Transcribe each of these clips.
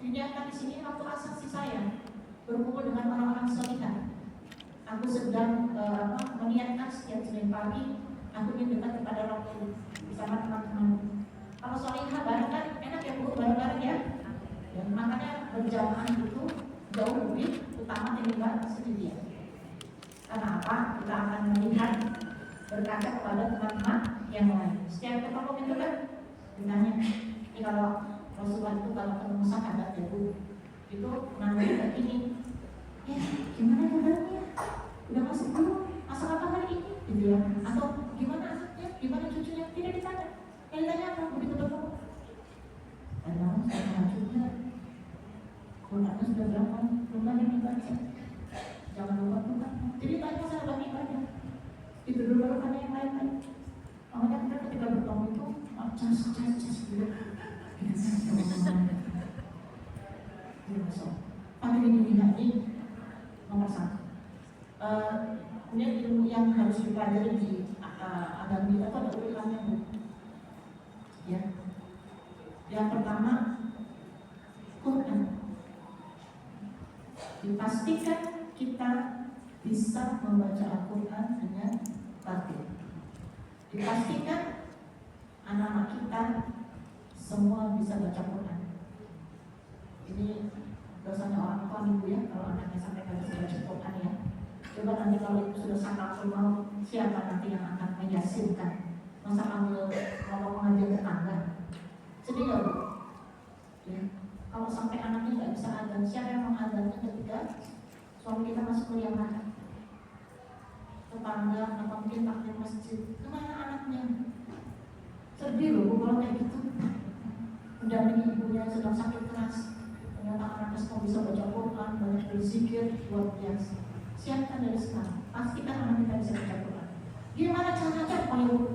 diniatkan di sini waktu asasi saya berkumpul dengan orang-orang solihah. Aku sedang meniatkan setiap Senin pagi aku ingin dekat kepada Rasul bersama teman-teman. Kalau solihah bareng kan enak ya Bu, bareng-bareng ya. Dan makanya berjamaah itu jauh lebih utama daripada sendirian. Karena apa? Kita akan melihat berkaca kepada teman-teman yang lain. Setiap ketemu itu kan ditanya, ini kalau Rasulullah itu kalau ketemu sahabat ya Bu, itu nanya kayak gini, ya gimana kabarnya? Udah masuk belum? Masak apa hari ini? Gitu ya. Atau gimana anaknya? Gimana cucunya? Tidak ditanya. Yang ditanya apa? Begitu bertemu. Kadang saya juga Qurannya sudah berapa? Lupa yang dibaca. Jangan lupa Tuhan. Jadi tanya sahabat ibadah. Itu dulu baru ada yang lain-lain. Makanya kita ketika bertemu itu cas gitu. Pakai ini nomor 1. Kemudian ilmu yang harus dipelajari di agama kita itu ada urutannya Bu. Ya. Yang pertama Quran. Dipastikan kita bisa membaca Al-Quran dengan baik. Dipastikan anak-anak kita semua bisa baca Quran. Ini dosanya orang tua Ibu ya, kalau anaknya sampai nggak bisa baca Quran ya. Coba nanti kalau Ibu sudah sakaratul maut, siapa nanti yang akan menyasinkan? Masa kamu ngomong mengajar tetangga? Sedih nggak Bu? Ya. Kalau sampai anaknya nggak bisa adzan, siapa yang mengadhannya ketika suami kita masuk kuliah mana? Tetangga atau mungkin takdir masjid, kemana anaknya? Sedih loh Bu kalau kayak gitu. Mendampingi ibunya yang sedang sakit keras, ternyata anaknya semua bisa baca Quran, banyak berzikir, luar biasa. Siapkan dari sekarang, pastikan anak kita bisa baca Quran. Gimana caranya?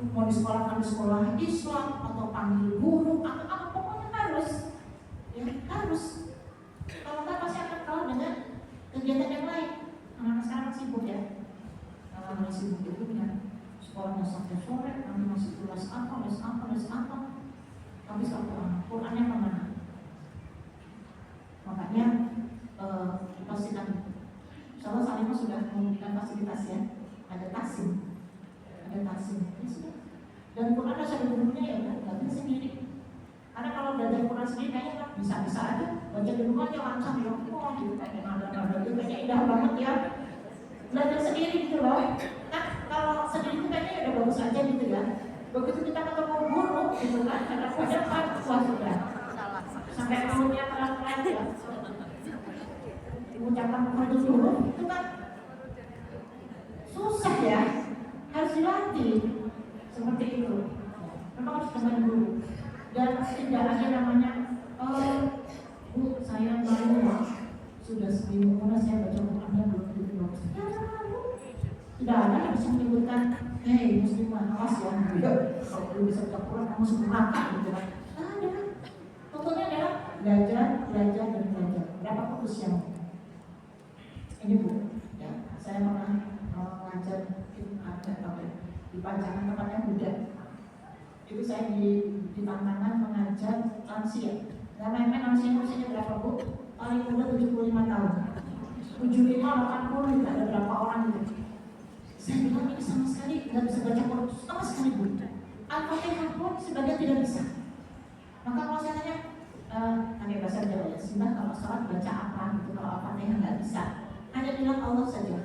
Mau di sekolah Islam atau panggil guru atau apa, pokoknya harus. Ya, harus. Kalau enggak pasti akan kalah dengan kegiatan yang lain. Anak-anak sekarang sibuk ya. Anak-anak sibuk itu dengan sekolahnya sampai sore, nanti masih les apa. Habis waktu Qurannya kemana? Makanya dipastikan. Insyaallah Salimah sudah memberikan fasilitas ya. Ada tasim. Ya sudah. Dan Quran asal gurunya ya udah nggak bisa sendiri. Karena kalau belajar Quran sendiri kayaknya kan bisa aja baca di rumah aja langsung ya, gitu kayak nada gitu kayaknya indah banget ya. Belajar sendiri gitu loh. Nah kalau sendiri itu kayaknya udah bagus aja gitu ya. Begitu kita ketemu guru gitu kan, karena udah kan wah sudah sampai mulutnya terang-terang ya. Mengucapkan kepada guru itu kan susah ya, harus dilatih seperti itu. Memang harus dengan guru. Dan tidak ada namanya Bu, saya baru sudah seminggu saya baca Qurannya belum bagus. Tidak ada yang bisa menyebutkan, hei muslimah, awas ya, kalau belum bisa baca Quran kamu sebelum makan gitu kan. Ada. Contohnya adalah belajar. Berapa fokus yang ini Bu? Ya, saya pernah mengajar di Panjangan tempatnya Buddha. Itu saya di tantangan mengajar lansia. Namanya lansia usianya berapa Bu? Paling muda 75 tahun. 75, 80 tidak ada berapa orang gitu. Saya bilang ini sama sekali tidak bisa baca Quran sama sekali Bu. Al-Fatihah pun sebagian tidak bisa. Maka kalau saya tanya, pakai bahasa Jawa ya, Simbah kalau sholat baca apa gitu, kalau Al-Fatihah nggak bisa. Hanya bilang Allah saja.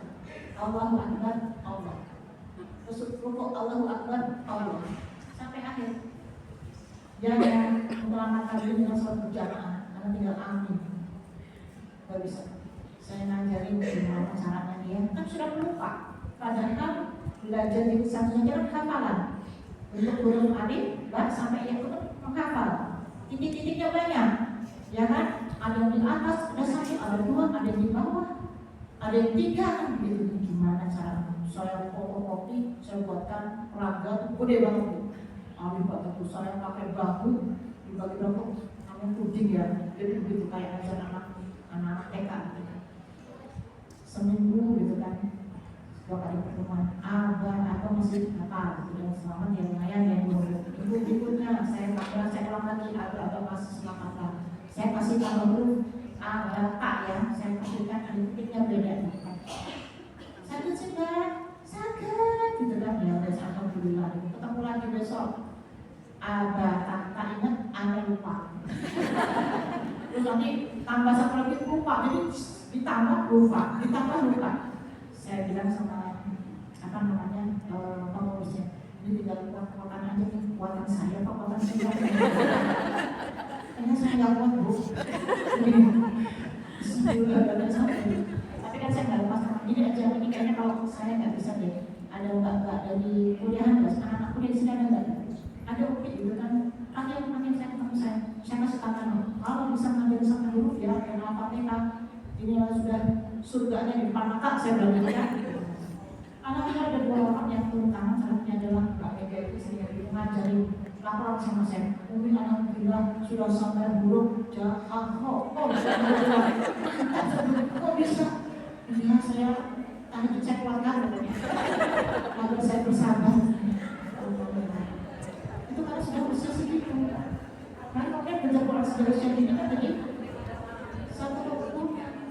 Allahu Akbar, Allah. Terus rukuk Allahu Akbar, Allah. Sampai akhir. Jangan menyelamatkan diri dengan sholat berjamaah, karena tinggal amin. Gak bisa. Saya ngajarin gimana caranya dia, kan sudah lupa. Padahal belajar di satunya kan hafalan. Untuk huruf alif, sampai yang menghafal. Titik-titiknya banyak, ya kan? Ada yang di atas, ada 1, ada 2, ada yang di bawah, ada yang 3 kan begitu. Gimana cara? Saya fotokopi, saya buatkan peraga, gede banget Bu. Alif kataku saya pakai bahu dibagi berapa? Kamu puding ya, jadi begitu kayak ajar anak TK gitu. Seminggu gitu kan, 2 kali pertemuan. Abah masih apa? Gitu dan selamat ya lumayan ya. Berikutnya saya ulang lagi, abah masih selamat lah. Saya kasih tahu dulu Pak ya, saya kasihkan ada titiknya beda. Sakit sakit gitu kan ya, udah alhamdulillah. Ketemu lagi besok. Tak ingat, Anda lupa. Terus nanti tambah satu lagi lupa, jadi ditambah lupa. Saya bilang sama pengurusnya, ini tinggal kuatan aja nih, kuatan saya apa kuatan saya? Kayaknya saya nggak kuat bu. Tapi kan saya nggak lepas tangan. Ini aja ini kayaknya kalau saya nggak bisa deh. Ada mbak dari kuliahan nggak? Anak kuliah di sini ada nggak? Ada UPI gitu kan? Panggil saya ketemu saya masih tangan. Kalau bisa ngambil sama huruf ya, yang Al-Fatihah ini sudah surganya di depan mata saya bilang gitu kan. Anak kita ada 2 orang yang turun tangan, salahnya adalah Mbak Mega itu sendiri ngajarin laporan sama saya. Mungkin anak bilang sudah sampai huruf jahat kok bisa? Ya saya tadi cek keluarga katanya. Lalu saya bersabar. Itu karena sudah usia segitu. Karena mungkin belajar Quran seharusnya ini kan tadi satu waktu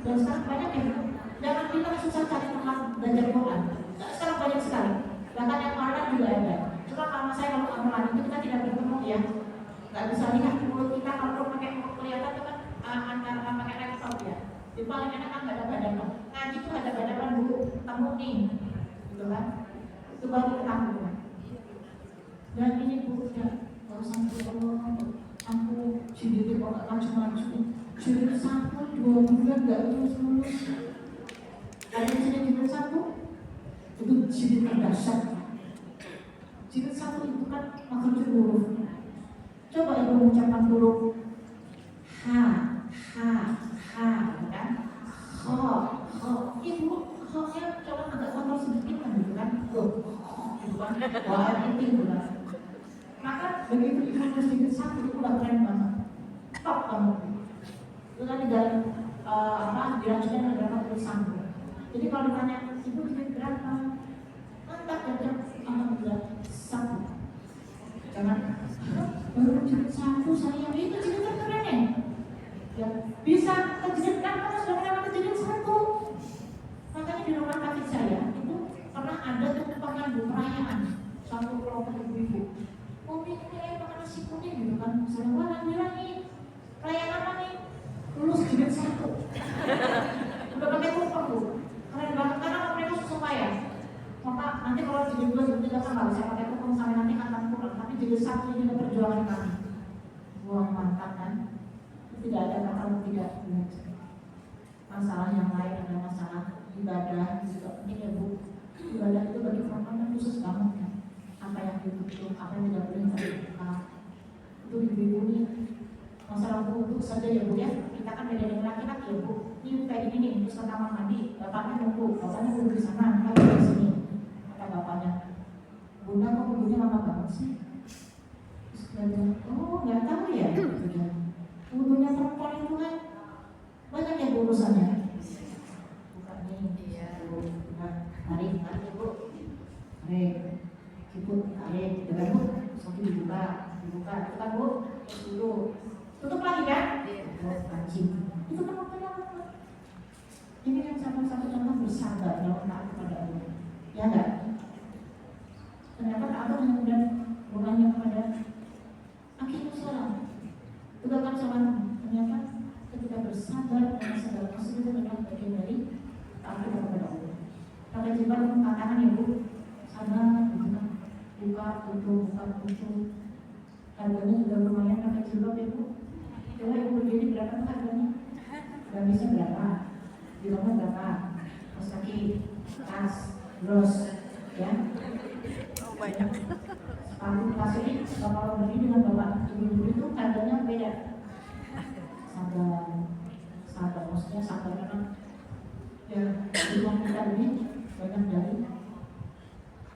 dan sekarang banyak ya. Jangan bilang susah cari tempat belajar Quran. Sekarang banyak sekali. Bahkan yang online juga ada. Cuma karena saya kalau online itu kita tidak bertemu ya. Nggak bisa lihat mulut kita kalau pakai kelihatan itu kan antara pakai laptop ya. Di paling enak kan nggak ada badan. Ngaji itu ada badan dulu, temu nih, gitu kan? Itu baru ketemu. Dan ini bu, ya, kalau sampai aku jilid kok nggak maju-maju. Jilid 1-2 bulan nggak lulus. Ada yang jilid 1 itu jilid terdasar. Jilid 1 itu kan makan huruf. Coba ibu mengucapkan huruf ha, kan? Ibu, nya coba agak kontrol sedikit kan gitu kan? Gitu kan? Wah, ini gitu kan? Maka begitu ibu nulis jilid 1 itu udah keren banget. Top banget. Itu kan tinggal dirancangkan berapa tulisan. Jadi kalau ditanya ibu jilid berapa? Mantap ya, alhamdulillah 1. Jangan baru jilid 1 saya itu jilid terkeren ya. Bisa kejadian karena sudah melewati jilid 1. Makanya di rumah kaki saya itu pernah ada tumpangan perayaan satu kelompok ibu-ibu. Umi ini makan nasi kuning gitu kan. Saya bilang nih perayaan apa nih? Lulus jilid 1. Udah pakai tumpeng bu. Keren banget karena mereka susah payah. Maka nanti kalau jilid 2 jilid 3 kan nggak bisa pakai tumpeng sampai nanti akan kurang. Tapi jilid 1 ini adalah perjuangan kami. Buang mantap kan? Tidak ada kata tidak belajar. Masalah yang lain ada masalah ibadah juga penting ya bu. Ibadah itu bagi perempuan khusus banget ya. Apa yang ditutup, apa yang tidak boleh terbuka. Itu ibu-ibu ini masalah untuk saja ya bu ya. Kita kan beda dengan laki-laki ya bu. Ini kayak gini nih, terus pertama mandi, bapaknya nunggu di sana, kalau di sini. Kata bapaknya, bunda kok ibunya lama banget sih? Terus dia bilang, oh nggak tahu ya. Wudhunya perempuan itu kan banyak yang urusannya. Bukan nih, tarik ibu, tarik, ikut tarik, dengan bu, sampai dibuka, itu kan bu, dulu, tutup lagi kan? Kancing, itu kan waktunya apa? Ini kan satu-satu contoh bersabar dalam taat kepada Allah, ya enggak? Ternyata taat kemudian bukannya kepada akhirnya sholat. Tegakkan sholat, ternyata ketika bersabar dan segala sesuatu itu adalah bagian dari taat kepada Allah. Pakai jilbab pun tantangan ya bu, sabar, buka, tutup. Harganya juga lumayan pakai jilbab ya bu. Coba ibu berdiri berapa tuh harganya? Gamisnya berapa? Jilbabnya berapa? Kaos kaki, tas, bros, ya? Oh banyak. Sepatu tas ini kalau beli dengan bapak ibu itu harganya beda. Sabar, maksudnya sabar memang ya uang kita ini banyak dari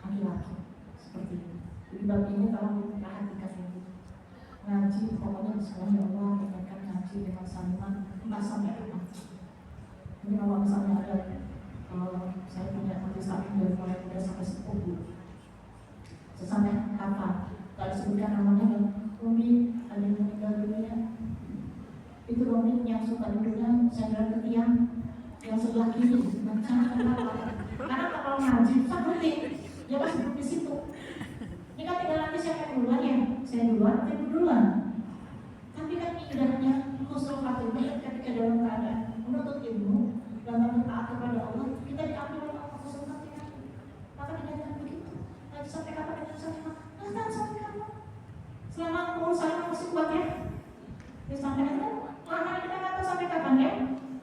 laki-laki seperti itu. Jadi bab ini kalau perhatikan itu ngaji pokoknya bismillah ya Allah, mengingatkan ngaji dengan sambungan entah sampai apa. Ini kalau misalnya ada saya punya majelis taklim dari mulai muda sampai sepuh. Sesampai kapan? Kalau disebutkan namanya kan Umi ada yang meninggal dunia. Itu Romi yang suka duduknya sandal ke tiang yang sebelah kiri, macam kenapa? Karena kalau ngaji susah berhenti, dia masih duduk di situ. Ini kan tinggal nanti siapa yang duluan ya? Saya duluan, saya duluan. Tapi kan indahnya khusnul khatimah ketika dalam keadaan menuntut ilmu dalam taat kepada Allah, kita diambil oleh Allah khusnul khatimah. Maka dikatakan begitu. Nanti sampai kapan kita sampai kapan? Selama umur saya masih kuat ya. Sampai kapan? Kita nggak tahu sampai kapan ya.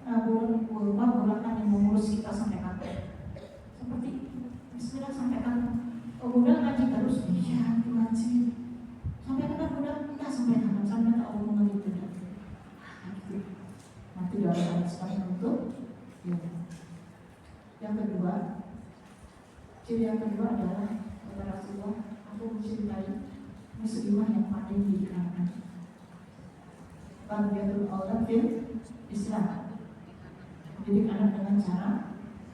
Bulan yang mengurus kita sampai kapan? Seperti Bismillah sampai kapan? Oh udah ngaji terus, iya ngaji. Sampai kapan udah? Enggak sampai kapan? Sampai tak omongan itu dah. Nanti doa sekali untuk. Yang kedua, ciri yang kedua adalah kata Rasulullah, aku mencintai muslimah yang pandai mendidik anak. Tarbiyatul aulad fil Islam, mendidik anak dengan cara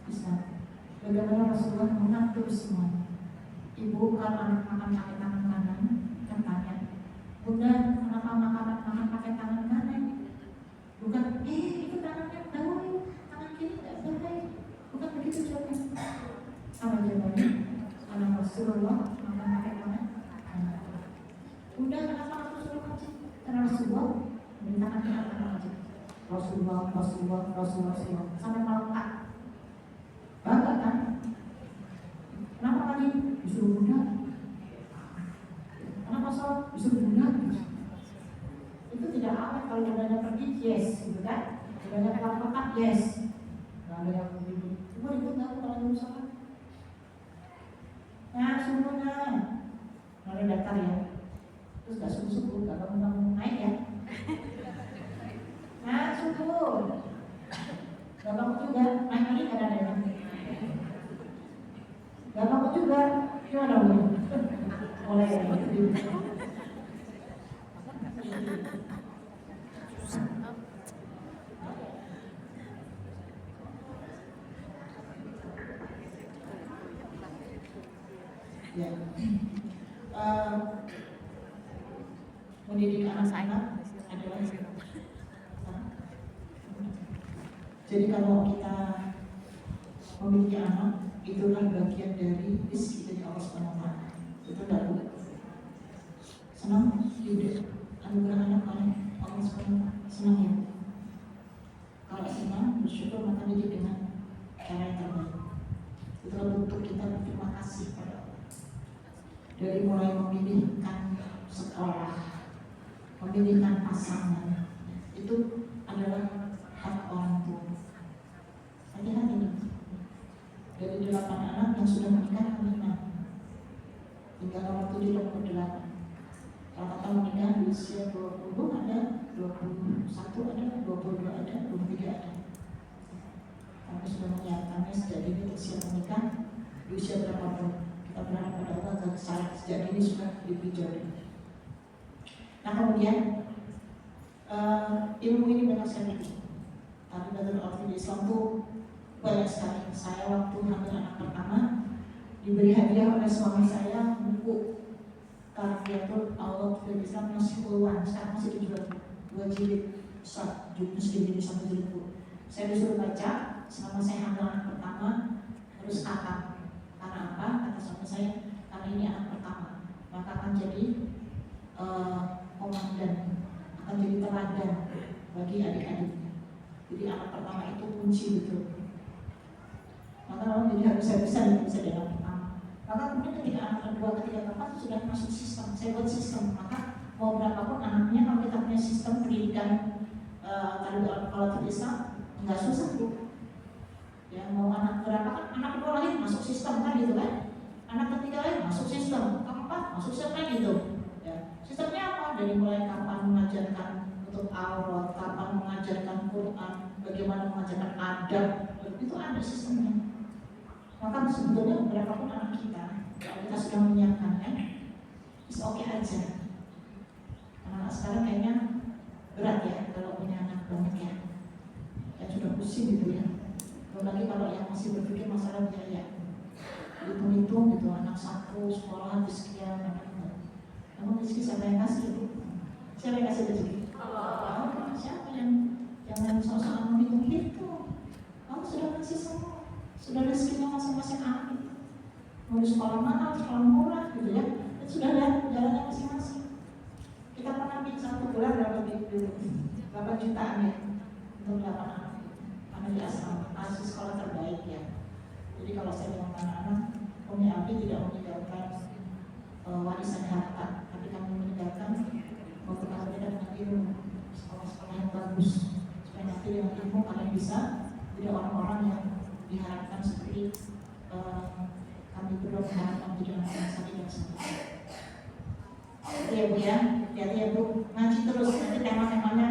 Islam. Bagaimana Rasulullah mengatur semuanya. Ibu kalau anak makan pakai tangan kanan, kan tanya, Bunda kenapa makan pakai tangan kanan? Bukan, itu tangannya baik, tangan kiri tidak baik. Bukan begitu jawabannya. Sama jawabannya, karena Rasulullah makan pakai tangan kanan. Bunda kenapa Rasulullah wajib? Karena Rasulullah merintahkan kita makan wajib. Rasulullah sampai melekat. Bangga kan? Kenapa lagi disuruh Bunda? Kenapa sholat disuruh Bunda? Itu tidak awet. Kalau Bundanya pergi, yes, gitu kan? Bundanya kalau melekat, yes. Gak ada yang ribut. Cuma ribut gak kalau nyuruh sholat. Nah, suruhnya mulai datar ya. Terus gak subuh-subuh, gak bangun-bangun naik ya. Nah, subuh gak bangun juga, naik lagi kadang-kadang. Gak bangun juga, gimana Bu? Mulai ya. Ya. Mendidik anak-anak adalah jadi kalau kita memiliki anak, itulah bagian dari rezeki dari Allah SWT. Itu baru senang hidup anugerah anak oleh Allah SWT. Senang ya. Kalau senang bersyukur maka didik dengan cara yang terbaik. Itulah bentuk kita berterima kasih pada Allah. Dari mulai memilihkan sekolah, memilihkan pasangan, itu adalah hak orang tua. Hati-hati nih. Dari 8 anak yang sudah menikah 5, tinggal nomor 7 dan nomor 8. Rata-rata menikah di usia 20 ada, 21 ada, 22 ada, 23 ada. Kami sudah menyiapkannya sejak dini untuk siap menikah di usia berapapun. Kita berharap pada Allah agar sejak dini sudah lebih jauh. Nah kemudian ilmu ini banyak sekali. Tapi dalam arti di Islam tuh banyak sekali. Saya waktu hamil anak pertama diberi hadiah oleh suami saya buku Tarbiyatul Aulad fil Islam masih puluhan, sekarang masih dijual 2 jilid besar, muslim jadi 1 jilid buku. Saya disuruh baca selama saya hamil anak pertama, terus kata karena apa? Kata suami saya, karena ini anak pertama, maka akan jadi komandan, akan jadi teladan bagi adik-adiknya. Jadi anak pertama itu kunci betul. Maka orang jadi harus bisa dalam pertama. Maka kemudian ketika anak kedua, ketiga, keempat sudah masuk sistem. Saya buat sistem. Maka mau berapapun anaknya, kalau kita punya sistem pendidikan kalau Islam nggak susah Bu. Ya mau anak berapa kan? Anak kedua lagi masuk sistem kan gitu kan? Anak ketiga lagi masuk sistem, keempat masuk sistem kan gitu. Ya. Sistemnya apa? Dari mulai kapan mengajarkan untuk aurat, kapan mengajarkan Quran, bagaimana mengajarkan adab, itu ada sistemnya. Maka sebetulnya berapapun anak kita, kalau kita sudah menyiapkannya, is oke aja. Anak sekarang kayaknya berat ya kalau punya anak banyak ya. Ya sudah pusing gitu ya. Belum lagi kalau yang masih berpikir masalah biaya, hitung-hitung gitu, anak satu sekolah habis sekian, namun rezeki siapa yang kasih? Siapa yang kasih rezeki? Allah. siapa yang jangan soal menghitung-hitung. Kamu sudah kasih semua, sudah rezekinya masing-masing anak. Mau di sekolah mahal, sekolah murah gitu ya, dan sudah lihat jalannya masing-masing. Kita pernah satu bulan dapat duit 8 jutaan ya untuk 8 anak, karena di asrama masih sekolah terbaik ya. Jadi kalau saya bilang anak-anak, Umi Abi tidak meninggalkan warisan harta, tapi kami meninggalkan bekal mereka dengan ilmu, sekolah-sekolah yang bagus, supaya nanti dengan ilmu kalian bisa jadi orang-orang yang diharapkan seperti kami berdua mengharapkan jadi anak bangsa dan sebagainya. Itu ya Bu ya, hati-hati ya Bu, ngaji terus, nanti tema-temanya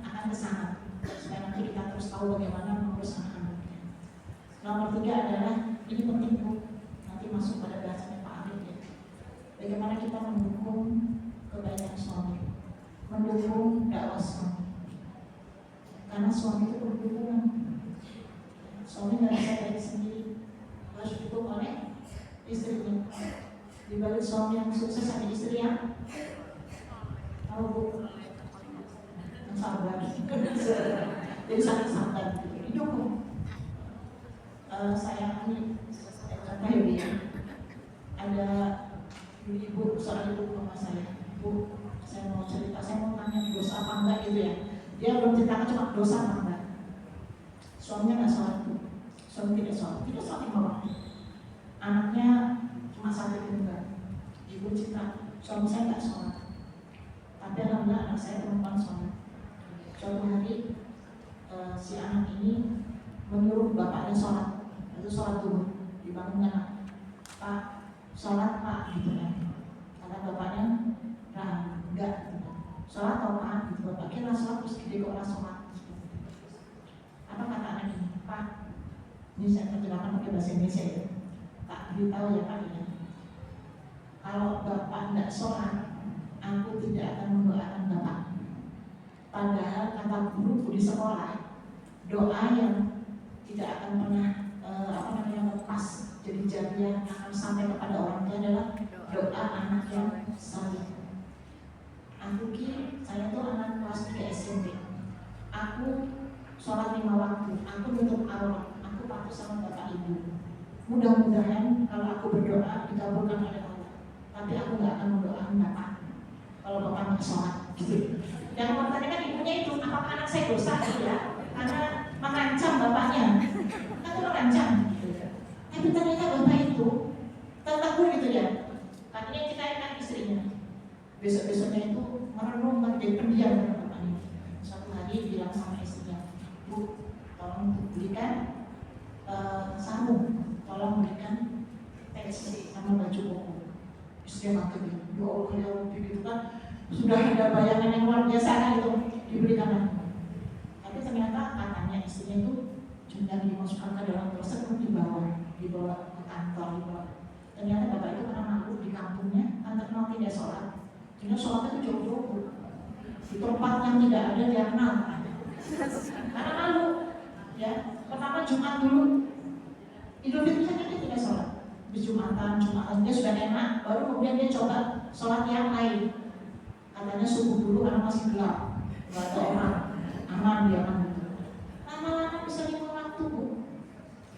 akan kesana, supaya nanti kita terus tahu bagaimana mengurus anak-anaknya. Nomor 3 adalah, ini penting Bu, nanti masuk pada bahasanya Pak Arif ya. Bagaimana kita mendukung kebaikan suami, mendukung dakwah suami. Karena suami itu berhubungan. Suami nggak bisa dari sendiri, harus didukung oleh istrinya. Di balik suami yang sukses ada istri yang tahu Bu, yang sabar. Jadi sangat sabar, didukung. Saya ini contoh ya Bu ya, ada ibu, seorang ibu ke rumah saya, Bu, saya mau cerita, saya mau tanya dosa apa enggak gitu ya. Dia belum ceritakan cuma dosa apa enggak. Suaminya nggak sholat Bu, suami tidak sholat 5 waktu. Anaknya cuma 1 juga. Ibu cerita, suami saya nggak sholat, tapi alhamdulillah anak saya perempuan sholat. Suatu hari si anak ini menyuruh bapaknya sholat, itu sholat dulu, dibangunkan anak, Pak, sholat Pak, gitu kan. Kata bapaknya, nah enggak, gitu. Sholat atau Pak, gitu. Bapak kira sholat terus gede kok orang sholat. Apa kata anak ini? Pak, ini saya terjemahkan pakai bahasa Indonesia ya. Tak beritahu ya Pak ya. Kalau Bapak enggak sholat, aku tidak akan mendoakan Bapak. Padahal kata guruku di sekolah, doa yang tidak akan pernah lepas jadi jariah akan sampai kepada orang tua adalah doa anak yang saleh. Aku saya tuh anak kelas 3 SMP. Aku sholat 5 waktu, aku nutup aurat, aku patuh sama bapak ibu. Mudah-mudahan kalau aku berdoa dikabulkan oleh Allah. Tapi aku nggak akan mendoakan bapak kalau bapak nggak sholat. Gitu. Dan mempertanyakan ibunya itu, apakah anak saya dosa gitu ya? Karena mengancam bapaknya, kan mengancam. Tapi ternyata bapak itu tertegur gitu ya. Tadinya kita ingat istrinya. Besok-besoknya itu merenung menjadi pendiam dengan bapaknya. Suatu hari bilang sama istrinya, Bu, tolong belikan sarung, tolong belikan tekstil sama baju koko. Istrinya kaget, ya Allah ya Rabbi gitu kan. Sudah ada bayangan yang luar biasa kan itu diberikan lagi. Tapi ternyata katanya istrinya itu juga dimasukkan ke dalam proses untuk dibawa ke kantor. Ternyata bapak itu karena malu di kampungnya, kan terkenal tidak sholat. Jadi sholatnya itu jauh-jauh di tempat yang tidak ada dia kenal. Karena malu, ya. Pertama Jumat dulu, Idul Fitri saja dia tidak sholat. Di Jumatan dia sudah enak, baru kemudian dia coba sholat yang lain. Katanya subuh dulu karena masih gelap, nggak ada orang, aman dia kan. Lama-lama bisa 5 waktu Bu.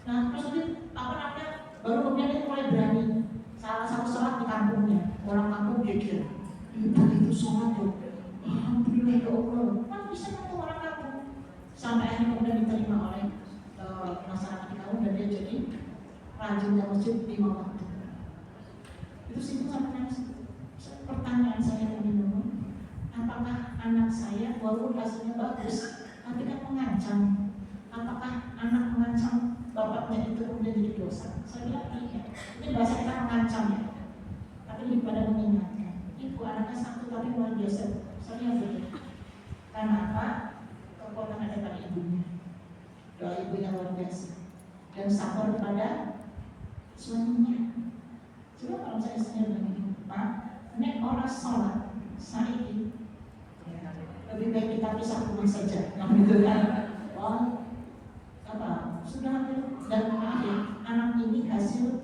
Nah terus baru kemudian dia mulai berani. Salah satu sholat di kampungnya, orang kampung geger. Ibu itu sholat tuh, alhamdulillah ya Allah. Kan bisa ketemu orang kampung. Sampai akhirnya kemudian diterima oleh masyarakat di kampung dan dia jadi rajin ke masjid 5 waktu. Itu sih sampai nangis. Pertanyaan saya tadi dulu, apakah anak saya walaupun hasilnya bagus, tapi kan mengancam? Apakah anak mengancam bapaknya itu kemudian jadi dosa? Saya bilang iya. Ini bahasa kita mengancam ya, tapi lebih pada mengingatkan. Ibu anaknya satu tapi luar biasa. Saya betul. Karena apa? Kekuatan ada pada ibunya. Doa ibunya luar biasa dan sabar kepada suaminya. Coba kalau saya istrinya bilang begini, Pak, nek orang sholat saiki lebih baik kita pisah rumah saja. Yang gitu kan? Oh, apa? Sudah dan akhir anak ini hasil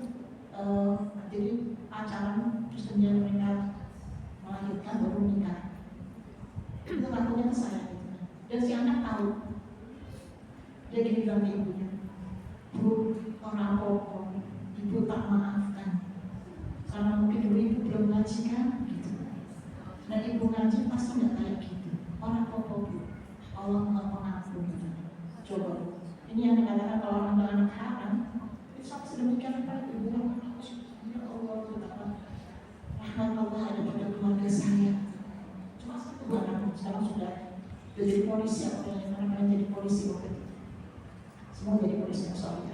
jadi pacaran terus kemudian mereka melahirkan baru nikah. Itu lakunya ke saya gitu kan. Dan si anak tahu. Jadi bilang ke ibunya, Bu, orang apa-apa, ibu tak maafkan. Karena mungkin dulu ibu belum ngaji kan, gitu. Dan ibu ngaji pasti nggak kayak gitu. Orang apa-apa, Bu, Allah nggak mengampun. Gitu. Coba, ini yang dikatakan kalau orang anak haram, itu sampai sedemikian rupa ibu bilang, ya Allah, betapa rahmat Allah ada pada keluarga saya. Cuma satu barang, sekarang sudah jadi polisi, atau yang mana jadi polisi waktu itu. Semua jadi polisi yang soleh.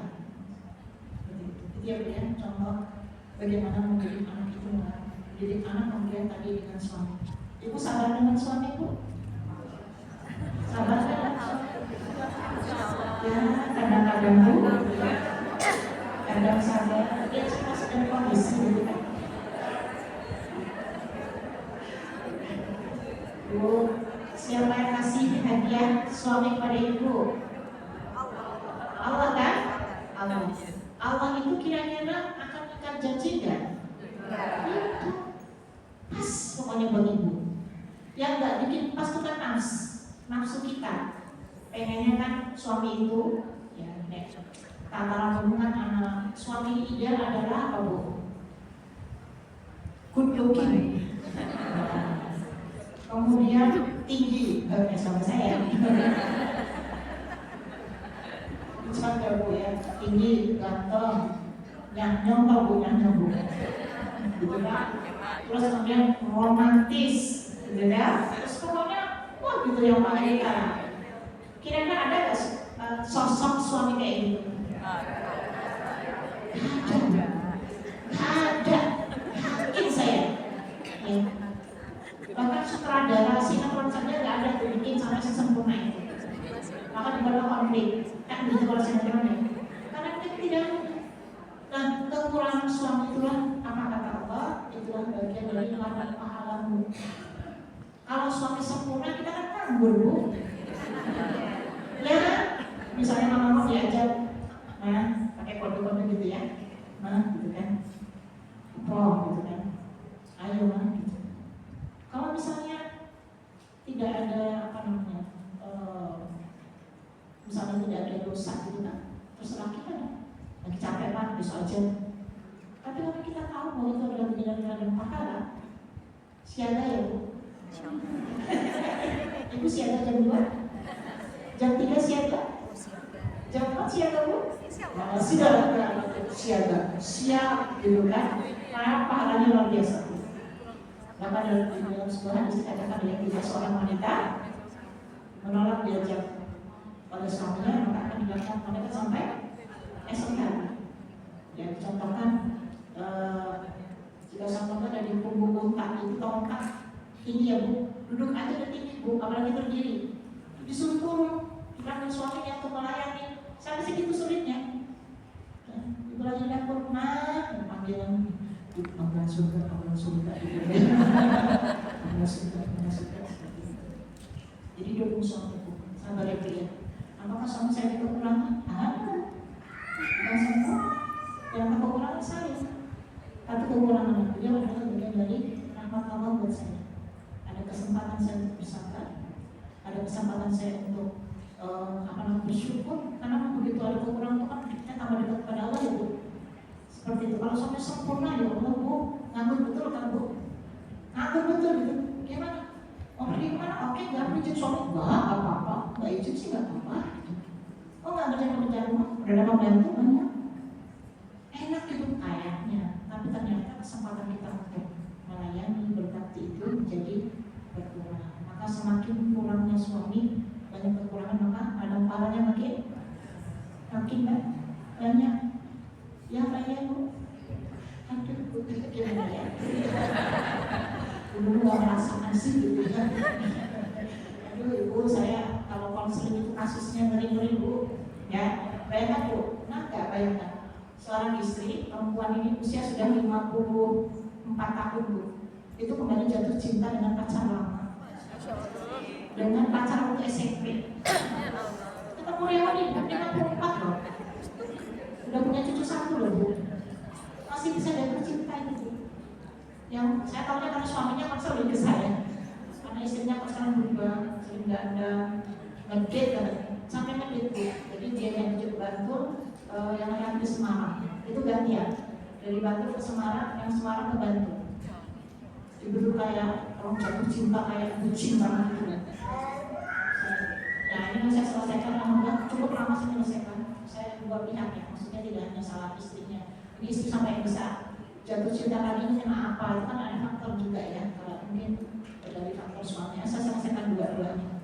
Itu ya contoh bagaimana mendidik anak itu dengan mendidik anak kemudian tadi dengan suami. Ibu sabar dengan suami, Bu? Sabar dengan suami? Ya, kadang-kadang Bu, kadang sabar. Dia cuma sedang kondisi gitu kan. Bu, siapa yang kasih hadiah suami pada ibu? Allah kan? Allah. Allah itu kira-kira akan ikat janji enggak? Itu pas pokoknya buat ibu. Yang enggak bikin pas itu kan nafsu kita. Pengennya kan suami itu ya tataran hubungan anak suami ideal adalah apa, Bu? Good looking. Kemudian tinggi, sama saya. Cepat ya Bu ya, tinggi, ganteng, nyanyong tau Bu, nyanyong Bu, gitu kan. Terus kemudian romantis, gitu ya. Terus pokoknya, wah gitu yang paling utara. Kira-kira ada nggak sosok suami kayak gitu? Ada, yakin saya. Ya. Bahkan sutradara sinetron saja nggak ada tuh bikin sampai sesempurna itu. Maka dibawa konflik. Kan gitu kalau sinetron ya. Karena kita tidak. Nah, kekurangan suami itulah apa kata Allah, itulah bagian dari ladang pahalamu. Kalau suami sempurna kita kan nganggur, Bu. Ya, misalnya mama diajak, pakai kode-kode gitu ya, gitu kan, gitu kan, ayo gitu. Kalau misalnya tidak ada misalnya tidak ada dosa gitu kan, terserah kita kan. Lagi capek Pak, besok aja. Tapi kalau kita tahu bahwa itu adalah benar-benar dan pahala, siaga ya Bu. Ibu siaga jam 2, jam 3 siaga, jam 4 siaga Bu. Nah, sudah siaga, siap gitu kan. Karena pahalanya luar biasa. Bahkan dalam sebuah hadis dikatakan oleh tiga seorang wanita menolak diajak oleh suaminya, maka akan dibiarkan mereka sampai esok hari. Ya, contohkan jika sama ada di punggung unta itu tongkat tinggi ya Bu, duduk aja udah tinggi Bu, apalagi berdiri. Disuruh turun, dipanggil suaminya untuk melayani, sampai segitu sulitnya. Ibu lagi dapur, panggilan panggilan surga, panggilan surga. Jadi dukung suami Bu, sabar ya Bu ya. Apakah suami saya kekurangan? Bukan semua. Yang kekurangan saya. Tapi kekurangan beliau adalah bagian dari rahmat Allah buat saya. Ada kesempatan saya untuk bersabar, ada kesempatan saya untuk bersyukur. Karena begitu ada kekurangan itu kan kita tambah dekat kepada Allah ya Bu. Seperti itu. Kalau sampai sempurna ya Allah Bu, nganggur betul kan Bu? Nganggur betul gitu. Gimana? Oh pergi kemana? Oke, nggak izin suami? Nggak apa-apa. Nggak izin sih nggak apa-apa. Oh nggak kerja rumah? Udah ada pembantu banyak. Enak gitu kayaknya. Tapi ternyata kesempatan kita untuk melayani, berbakti itu menjadi berkurang. Maka semakin kurangnya suami, banyak kekurangan, maka ada parahnya makin banyak. Ya banyak Bu. Aduh, gimana ya? Dulu nggak merasakan sih gitu ya. Aduh Ibu, saya kalau konseling itu kasusnya ngeri-ngeri Bu. Ya, bayangkan Bu, nggak bayangkan. Seorang istri, perempuan ini usia sudah 54 tahun Bu. Itu kembali jatuh cinta dengan pacar lama. Dengan pacar waktu SMP. Ketemu Rewan ini 54 loh. Udah punya cucu 1 loh Bu. Masih bisa jatuh cinta itu. Yang saya tahunya karena suaminya maksa lebih ke saya. Karena istrinya kok sekarang berubah, sering ganda, ngedit sampai ngedit Bu. Jadi dia yang ke Bantul, yang lain ke Semarang. Itu gantian dari Bantul ke Semarang, yang Semarang ke Bantul. Ibu kayak orang jatuh cinta kayak bucin banget gitu. Nah ini saya selesaikan, alhamdulillah cukup lama saya menyelesaikan. Saya dua pihak ya, maksudnya tidak hanya salah istrinya. Ini istri sampai bisa jatuh cinta lagi ini kena apa? Itu kan ada faktor juga ya. Kalau mungkin dari faktor suaminya, saya selesaikan dua-duanya.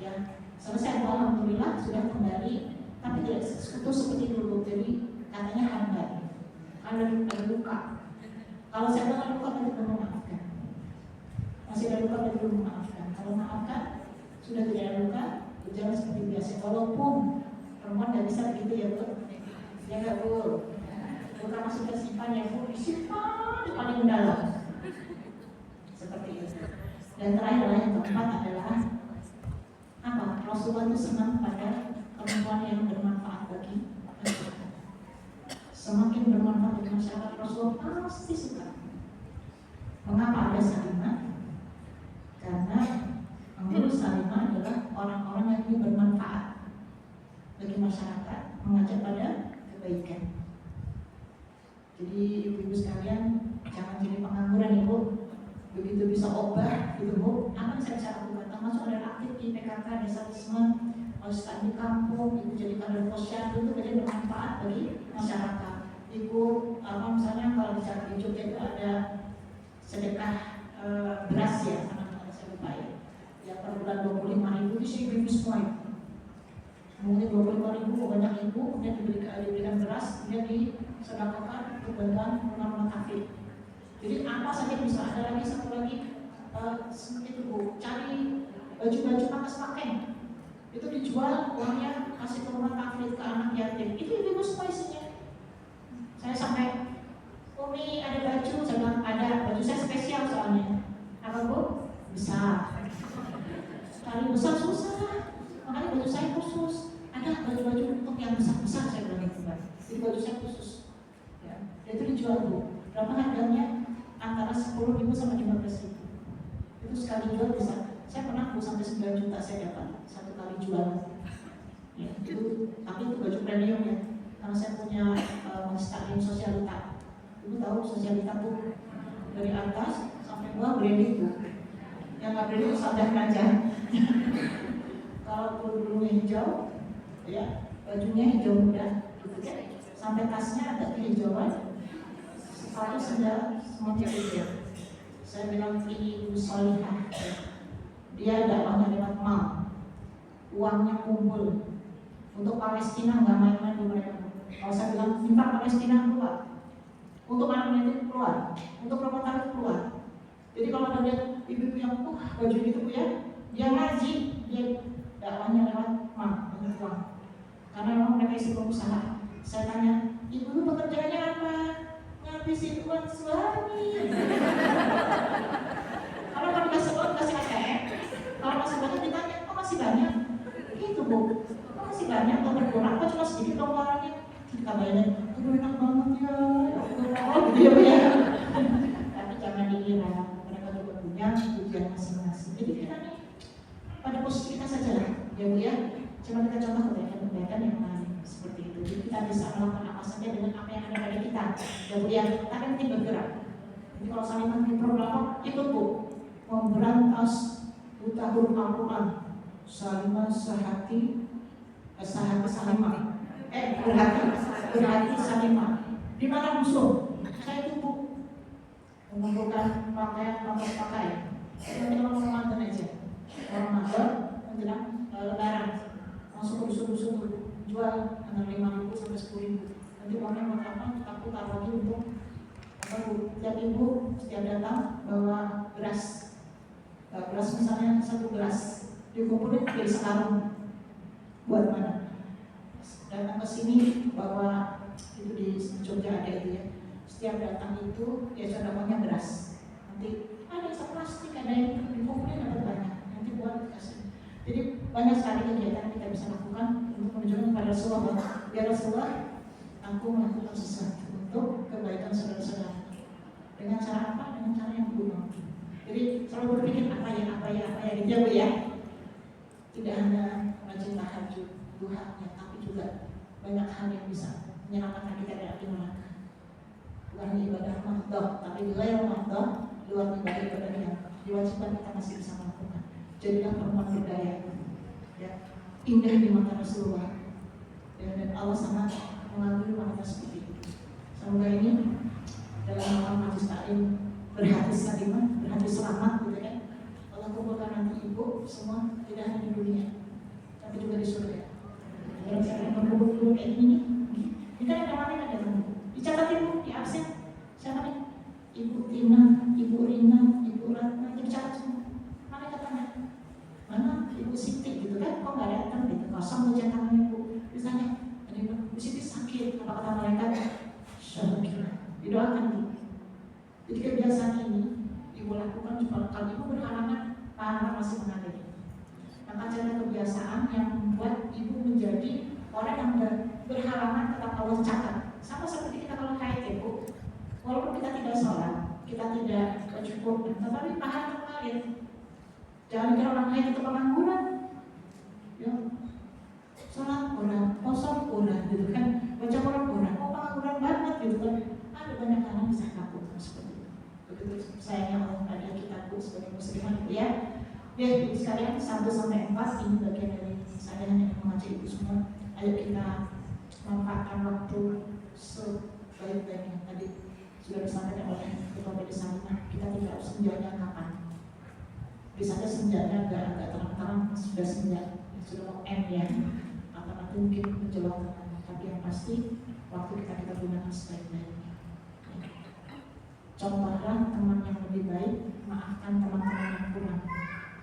Ya selesai, alhamdulillah sudah kembali, tapi tidak sekutu seperti dulu. Jadi katanya hambar, ada luka. Kalau saya bilang luka, berarti belum memaafkan. Masih ada luka, berarti belum memaafkan. Kalau maafkan, sudah tidak ada luka, berjalan seperti biasa. Walaupun perempuan tidak bisa begitu ya Bu, ya nggak Bu. Luka masih tersimpan ya Bu, disimpan paling mendalam. Seperti itu. Dan terakhir yang keempat adalah apa? Rasulullah itu senang pada perempuan yang bermanfaat bagi masyarakat. Semakin bermanfaat bagi masyarakat, Rasulullah pasti suka. Mengapa ada Salimah? Karena menurut Salimah adalah orang-orang yang ingin bermanfaat bagi masyarakat, mengajak pada kebaikan. Jadi ibu-ibu sekalian, jangan jadi pengangguran Ibu. Begitu bisa obah gitu Bu, apa yang saya bisa lakukan? Termasuk ada aktif di PKK, desalisme, studi kampung, Ibu jadi kader posyandu itu jadi bermanfaat bagi masyarakat. Ibu, misalnya kalau di Jogja itu ada sedekah beras ya, anak-anak saya lupa ya. Ya per bulan 25.000 itu sih ibu semua itu. Mungkin 25.000 banyak ibu, kemudian diberikan beras, kemudian disedekahkan untuk bantuan rumah-rumah kafir. Jadi apa saja bisa. Ada lagi satu lagi itu Bu, cari baju-baju pakas pakai itu dijual, uangnya kasih ke rumah kafir, ke anak yatim. Itu ibu semua isinya. Saya sampai Umi ada baju, saya bilang ada, baju saya spesial soalnya. Apa Bu? Besar. Kali besar susah, makanya baju saya khusus. Ada baju-baju untuk yang besar-besar saya bilang gitu Pak. Jadi baju saya khusus. Ya, itu dijual Bu. Berapa harganya? Antara 10.000 sampai 15.000. Itu sekali jual bisa. Saya pernah sampai 9 juta saya dapat satu kali jual. Ya, itu, tapi itu baju premium ya. Karena saya punya Muslim sosialita. Ibu tahu sosialita Bu, dari atas sampai bawah branding Bu. Yang nggak branding itu sadar aja. Kalau dulu hijau, ya bajunya hijau muda, gitu ya. Sampai tasnya ada kehijauan. Sepatu sendal semuanya hijau. Saya bilang ini Ibu Solihah. Dia dakwahnya lewat mal, uangnya kumpul untuk Palestina, nggak main-main Bu mereka. Kalau saya bilang minta Palestina keluar, untuk anak yatim keluar, untuk rumah tangga keluar. Jadi kalau ada lihat ibu-ibu yang baju gitu Bu ya, dia ngaji, dia dakwahnya lewat mal, dengan uang. Karena memang mereka isi pengusaha. Saya tanya, ibu pekerjaannya apa? Ngabisin uang suami. Kalau kamu kasih uang kasih ATM, kalau masih banyak ditanya, kok masih banyak? Gitu Bu, kok masih banyak? Kok berkurang? Kok cuma sedikit pengeluarannya? Kita bayarnya, aduh enak banget ya, gitu ya Bu ya. Tapi jangan dikira, mereka juga punya tujuan masing-masing. Jadi kita nih pada posisi kita saja lah, ya Bu ya. Cuma kita contoh kebaikan-kebaikan yang lain seperti itu. Jadi kita bisa melakukan apa saja dengan apa yang ada pada kita. Ya Bu ya, kita kan nanti bergerak. Jadi kalau Salimah di program ikut Bu, memberantas buta huruf Al-Quran. Salimah sehati Salimah. Berhati Salimah. Di mana musuh? Saya itu Bu, mengumpulkan pakaian. Nanti kalau mau mantan aja. Kalau mantan menjelang Lebaran, masuk ke dusun-dusun jual antara 5.000 sampai 10.000. Nanti uangnya buat apa? Kita putar lagi untuk apa Bu? Tiap ibu setiap datang bawa beras. Beras misalnya 1 beras dikumpulin jadi sekarung. Buat mana? Datang ke sini bawa itu di Jogja ada itu ya. Setiap datang itu ya contohnya beras. Nanti ada yang plastik, ada yang dikumpulin dapat banyak. Nanti buat kasih. Jadi banyak sekali kegiatan kita bisa lakukan untuk menunjukkan kepada Rasulullah. Ya Rasulullah, aku melakukan sesuatu untuk kebaikan saudara-saudara. Dengan cara apa? Dengan cara yang belum. Jadi selalu berpikir apa ya gitu ya Bu ya. tidak hanya rajin tahajud, duha, ya, tapi juga banyak hal yang bisa menyelamatkan kita dari api neraka. Bukan ibadah mahdoh, tapi ghair mahdoh, luar ibadah yang diwajibkan kita masih bisa melakukan. Jadilah perempuan berdaya, ya, indah di mata Rasulullah, ya, dan Allah sangat mengagumi wanita seperti itu. Semoga ini dalam amal majlis taklim berhati salimah, berhati selamat, gitu kan. Allah kumpulkan nanti ibu semua tidak hanya di dunia, tapi juga di surga. Kalau misalnya berkumpul kayak gini, kita ada mana ada teman. Dicatatin bu, di absen. Siapa nih? Ibu Tina, Ibu Rina, Ibu Ratna, dicatat semua. Mana katanya? Mana Ibu Siti gitu kan? Kok nggak datang gitu? Kosong tuh catatannya bu. Misalnya, ada Ibu Siti sakit, apa kata mereka? Syarikah. Didoakan bu. Jadi kebiasaan ini Ibu lakukan supaya kalau Ibu berhalangan, pahala masih mengalir. Maka cara kebiasaan yang membuat Ibu menjadi orang yang berhalangan tetap Allah catat. Sama seperti kita kalau haid ya bu, walaupun kita tidak sholat, kita tidak cukup, tetapi pahala mengalir. Jangan kira orang haid itu pengangguran, ya. Sholat kurang, kosong kurang, gitu kan, baca Quran kurang, pengangguran banget, gitu kan. Ada banyak orang bisa lakukan seperti itu. Begitu sayangnya Allah ada kita bu sebagai muslimah, ya. Ya ibu sekalian 1-4 ini bagian dari saya hanya mengajak ibu semua. Ayo kita manfaatkan waktu sebaik-baiknya. Tadi sudah disampaikan oleh Ketua Majelis Salimah, kita tidak harus senjanya kapan. Bisa saja senjanya agak terang-terang sudah senja, sudah mau end ya, atau nanti mungkin menjelang tengah. Tapi yang pasti waktu kita gunakan sebaik-baiknya. Contohlah teman yang lebih baik, maafkan teman-teman yang kurang.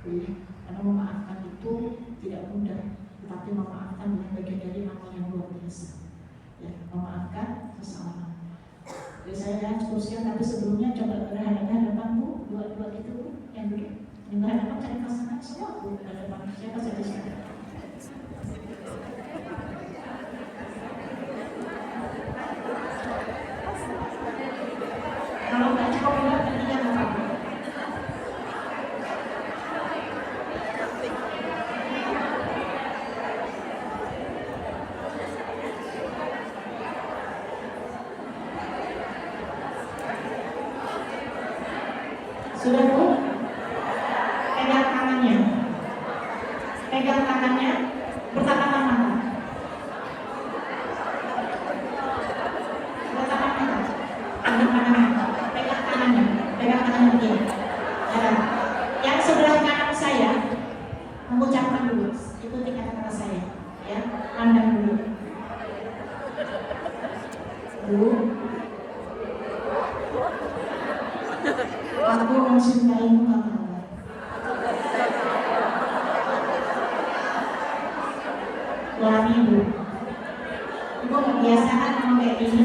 Karena memaafkan itu tidak mudah, tetapi memaafkan bukan bagian dari amal yang luar biasa. Ya, memaafkan kesalahan. Jadi saya cukup sekian, tapi sebelumnya coba berhadapan bu, dua gitu bu, yang dulu. Yang berhadapan cari pasangan semua bu, berhadapan siapa saja siapa. Kalau nggak cukup bilang nanti yang apa? Sudah bu? Pegang tangannya. Pegang tangannya, bertatapan mata. Bertatapan mata. Pegang tangannya. Pegang tangannya dia. Ya. Yang sebelah kanan saya mengucapkan dulu. Ikuti kata-kata saya. Ya, pandang dulu. Bu, aku mencintaimu karena Allah. Ulangi bu. Ibu kebiasaan ngomong kayak gini.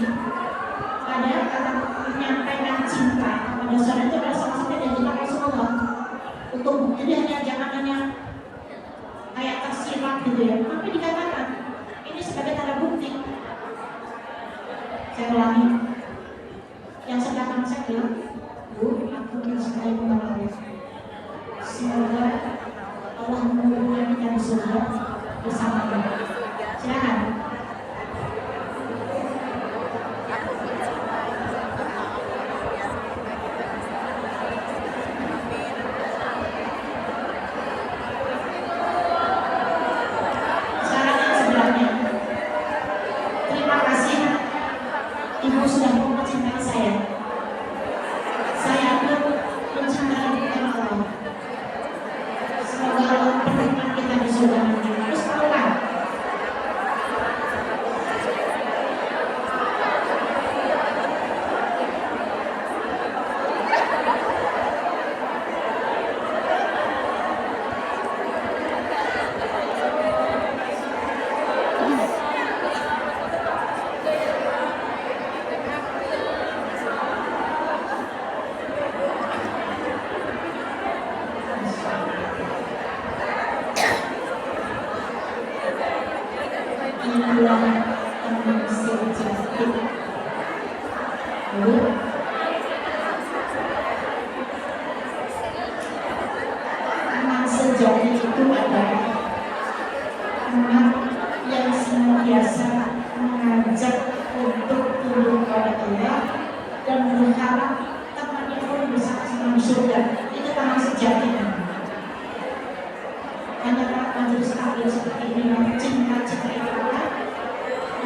Padahal kata menyampaikan cinta kepada saudara itu adalah salah satu dari cinta Rasulullah. Untuk jadi jangan kayak tersirat gitu ya. Tapi dikatakan ini sebagai tanda bukti. Saya ulangi. Yang sebelah kanan saya bilang, Bu, aku mencintai Allah. Semoga Allah mengumpulkan kita di surga bersama. Silakan. Sekarang yang sebelahnya. Terima kasih, Ibu sudah mencintai saya. Saya pun mencintai Allah. Semoga Allah mempertemukan kita di surga nanti. Terus pelan. Teman sejati itu adalah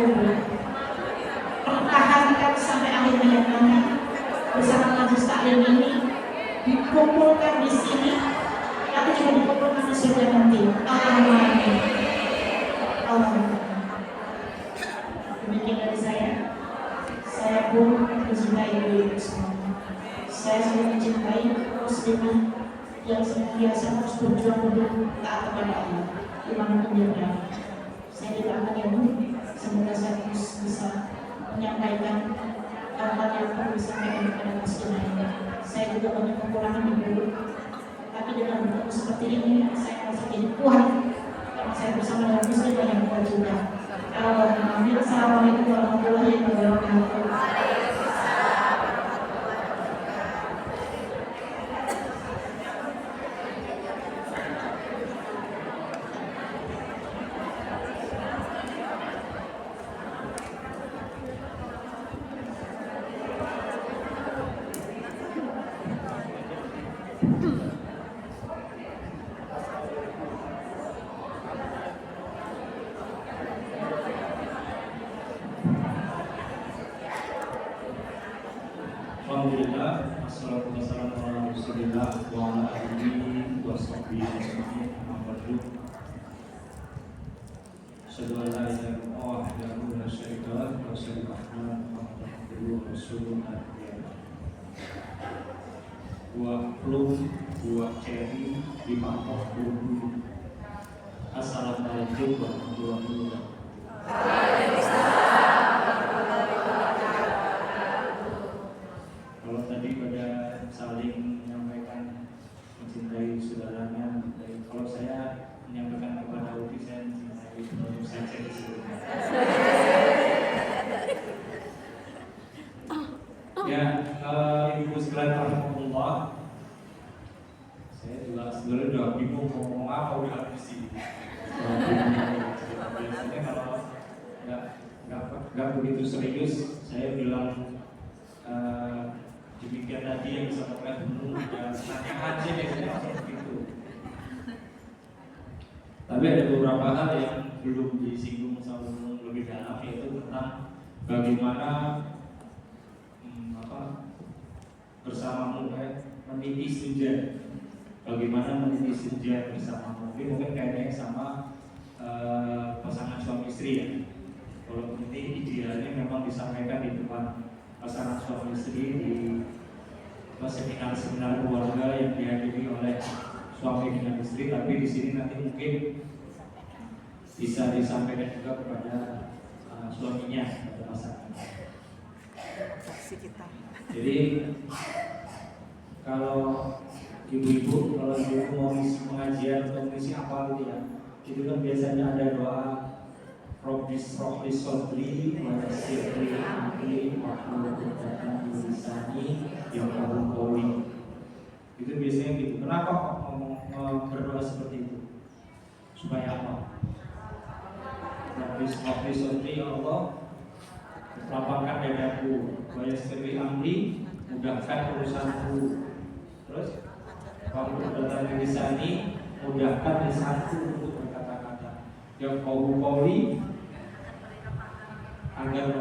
kubur. Pertahankan sampai akhir hayat nanti bersama majelis taklim ini, dikumpulkan di sini, tapi juga dikumpulkan di surga nanti. Allahumma amin. Allahumma amin. Demikian dari saya. Saya pun mencintai ibu semua. Saya sangat mencintai muslimah yang senantiasa terus berjuang untuk taat kepada Allah dimanapun dia berada. Saya tidak akan ibu, semoga saya terus bisa menyampaikan hal-hal yang perlu disampaikan kepada muslimah ini. Saya juga banyak kekurangan di dulu, tapi dengan bertemu seperti ini saya merasa jadi kuat karena saya bersama dengan muslimah yang kuat juga. Assalamualaikum warahmatullahi wabarakatuh. Alhamdulillah, wassalatu wassalamu ala Rasulillah wa ala alihi wa sahbihi ajma'in. Amma ba'du. Asyhadu an la ilaha illallah wahdahu la syarika lahu wa asyhadu anna Muhammadan abduhu wa rasuluhu. Buah plum, buah ceri di mangkok bulu. Assalamualaikum warahmatullahi wabarakatuh. Kalau tadi pada saling menyampaikan mencintai saudaranya, kalau saya menyampaikan kepada Uti, saya mencintai menurut saya sebelumnya. Ya, ibu sekalian rahmatullah, saya juga sebenarnya udah bingung mau ngomong apa udah habis sih. Biasanya kalau nggak begitu serius, saya bilang demikian tadi yang disampaikan dulu ya nanya aja deh seperti itu. Tapi ada beberapa hal yang belum disinggung sebelum lebih dalam, yaitu tentang bagaimana bersama meniti senja. Bagaimana meniti senja bersama. Mungkin kayaknya sama pasangan suami istri ya. Kalau ini idealnya memang disampaikan di depan pasangan suami istri di seminar keluarga yang dihadiri oleh suami dengan istri, tapi di sini nanti mungkin bisa disampaikan juga kepada suaminya, kepada pasangan. Jadi kalau ibu-ibu mau mengisi pengajian atau mengisi apa gitu ya, itu kan biasanya ada doa Robbis rohli sodri wa yassirli amri wahlul 'uqdatam min lisani yafqahu qawli. Itu biasanya gitu. Kenapa ngomong berdoa seperti itu? Supaya apa? Robbis rohli sodri, ya Allah, lapangkan dadaku, wa yassirli amri, mudahkan urusanku. Terus wahlul 'uqdatam min lisani, mudahkan lisanku untuk berkata-kata. Yafqahu qawli, agar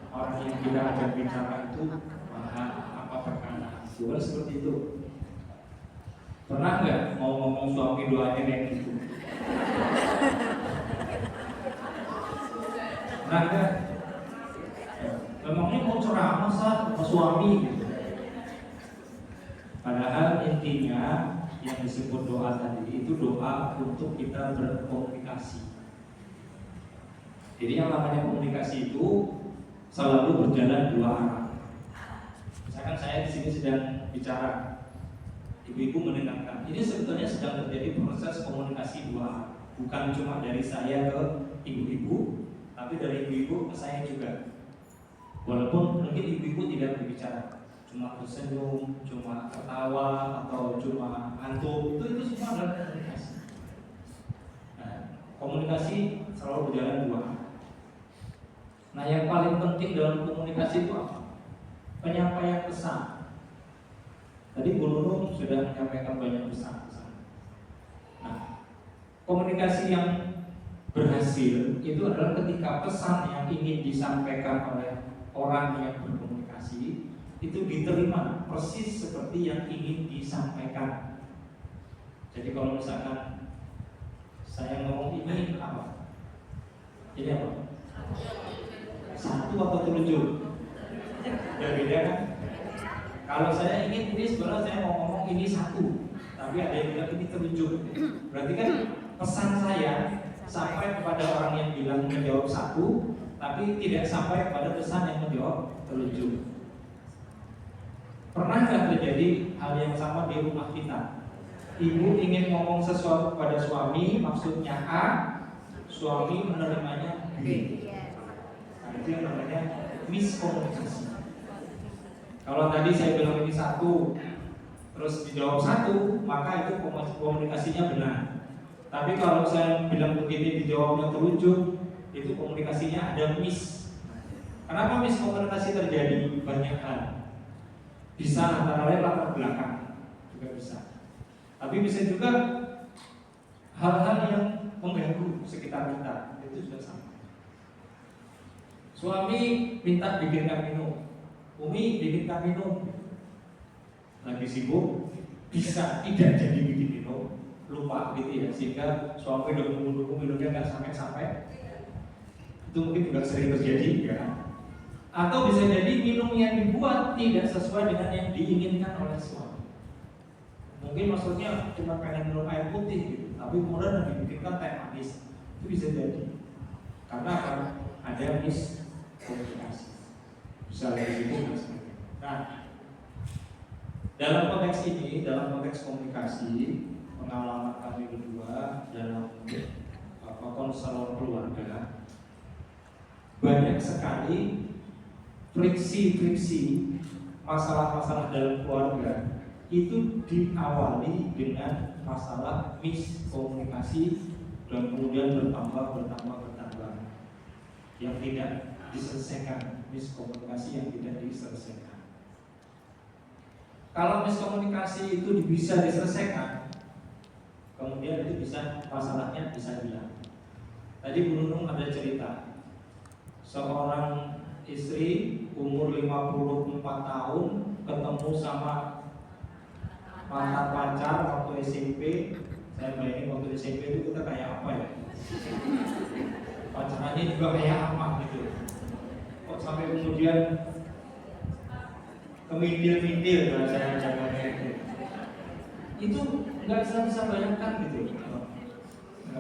orang yang kita ajak bicara itu paham apa perkara. Bukan seperti itu. Pernah nggak mau ngomong suami doanya kayak gitu? Pernah nggak? Memangnya mau ceramah sama suami gitu. Padahal intinya yang disebut doa tadi itu doa untuk kita berkomunikasi. Jadi yang namanya komunikasi itu selalu berjalan dua arah. Misalkan saya di sini sedang bicara, ibu-ibu mendengarkan. Ini sebetulnya sedang terjadi proses komunikasi dua arah. Bukan cuma dari saya ke ibu-ibu, tapi dari ibu-ibu ke saya juga. Walaupun mungkin ibu-ibu tidak berbicara, cuma tersenyum, cuma ketawa, atau cuma ngantuk, itu semua adalah komunikasi. Nah, komunikasi selalu berjalan dua arah. Nah, yang paling penting dalam komunikasi itu apa? Penyampaian pesan. Tadi Bu Nurul sudah menyampaikan banyak pesan. Nah, komunikasi yang berhasil itu adalah ketika pesan yang ingin disampaikan oleh orang yang berkomunikasi itu diterima persis seperti yang ingin disampaikan. Jadi kalau misalkan saya ngomong ini apa? Ini apa? Satu atau tujuh? Beda kan? Kalau saya ingin ini sebenarnya saya mau ngomong ini satu, tapi ada yang bilang ini terujuk. Berarti kan pesan saya sampai kepada orang yang bilang menjawab satu, tapi tidak sampai kepada pesan yang menjawab terujuk. Pernah nggak terjadi hal yang sama di rumah kita? Ibu ingin ngomong sesuatu kepada suami, maksudnya A, suami menerimanya B. Nah, itu yang namanya miskomunikasi. Kalau tadi saya bilang ini satu, terus dijawab satu, maka itu komunikasinya benar. Tapi kalau saya bilang begini dijawabnya terujuk, itu komunikasinya ada miss. Kenapa miskomunikasi terjadi? Banyak hal. Bisa antara lain latar belakang juga bisa. Tapi bisa juga hal-hal yang mengganggu sekitar kita, itu juga sama. Suami minta bikinkan minum, Umi bikinkan minum. Lagi sibuk, bisa tidak jadi bikin minum, lupa gitu ya, sehingga suami udah menunggu minumnya nggak sampai-sampai. Itu mungkin juga sering terjadi ya. Atau bisa jadi minum yang dibuat tidak sesuai dengan yang diinginkan oleh suami. Mungkin maksudnya cuma pengen minum air putih gitu, tapi kemudian yang dibikinkan teh manis. Itu bisa jadi karena akan ada miskomunikasi. Bisa dari situ. Nah, dalam konteks ini, dalam konteks komunikasi, pengalaman kami berdua dalam konselor keluarga, banyak sekali friksi-friksi masalah-masalah dalam keluarga itu diawali dengan masalah miskomunikasi dan kemudian bertambah yang tidak diselesaikan, miskomunikasi yang tidak diselesaikan. Kalau miskomunikasi itu bisa diselesaikan, kemudian itu bisa masalahnya bisa hilang. Tadi Bu Nunung ada cerita seorang istri umur 54 tahun ketemu sama mantan pacar waktu SMP. Saya bayangin waktu SMP itu kita kayak apa ya? Pacarannya juga kayak apa gitu. Kok sampai kemudian kemindil-mindil bahasa Jawanya gitu. Itu nggak bisa bayangkan gitu.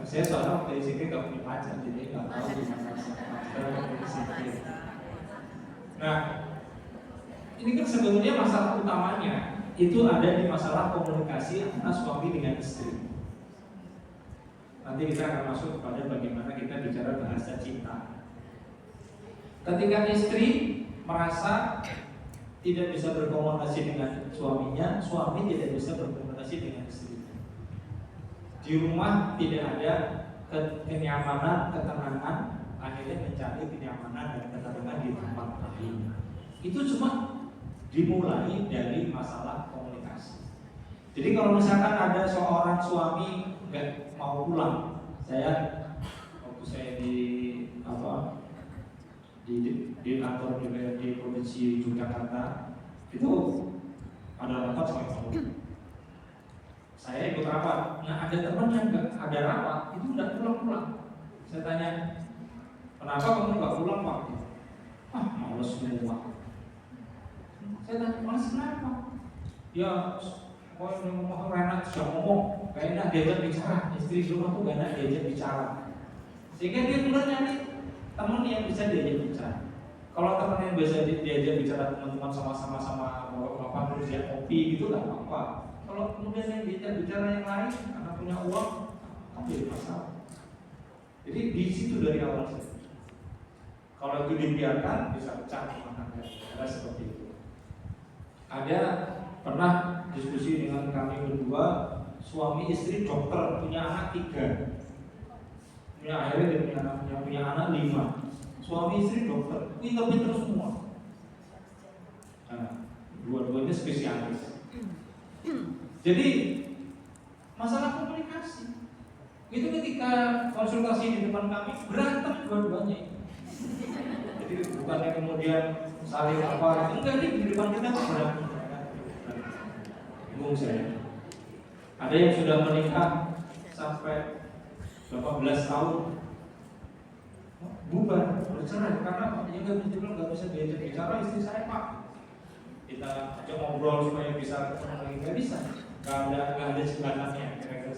Saya soalnya waktu SMP nggak punya pacar, jadi nggak tahu gimana pacaran waktu SMP. Nah, ini kan sebetulnya masalah utamanya itu ada di masalah komunikasi antara suami dengan istri. Nanti kita akan masuk kepada bagaimana kita bicara bahasa cinta. Ketika istri merasa tidak bisa berkomunikasi dengan suaminya, suami tidak bisa berkomunikasi dengan istri. Di rumah tidak ada kenyamanan, ketenangan, akhirnya mencari kenyamanan dan ketenangan di tempat lain. Itu cuma dimulai dari masalah komunikasi. Jadi kalau misalkan ada seorang suami nggak mau pulang, waktu saya di kantor di provinsi Yogyakarta itu ada rapat sama kamu. Saya ikut rapat. Nah ada teman yang nggak ada rapat itu udah pulang. Saya tanya, kenapa kamu nggak pulang Pak? Males semua. Saya tanya, males kenapa? Ya, kok ngomong enak sudah ngomong, gak enak diajak bicara. Istri di rumah tuh gak enak diajak bicara. Sehingga dia kemudian nyari teman yang bisa diajak bicara. Kalau teman yang bisa diajak bicara teman-teman sama-sama bapak terus dia kopi gitu gak apa-apa. Kalau kemudian yang diajak bicara yang lain karena punya uang, kan jadi masalah. Jadi di situ dari awal saja. Kalau itu dibiarkan bisa pecah rumah tangga. Ada seperti itu. Ada pernah diskusi dengan kami berdua, suami istri dokter, punya anak 3. Akhirnya dia punya anak 5. Suami istri dokter, pinter-pinter semua. Nah, dua-duanya spesialis. Jadi masalah komunikasi. Itu ketika konsultasi di depan kami berantem dua-duanya. Jadi bukannya kemudian saling apa, enggak, di depan kita berantem. Bingung saya. Ada yang sudah menikah sampai 18 tahun, bubar, bercerai karena dia nggak bisa diajak bicara istri saya, Pak. Kita ajak ngobrol supaya bisa ketemu lagi, nggak bisa, nggak ada jembatannya kira-kira.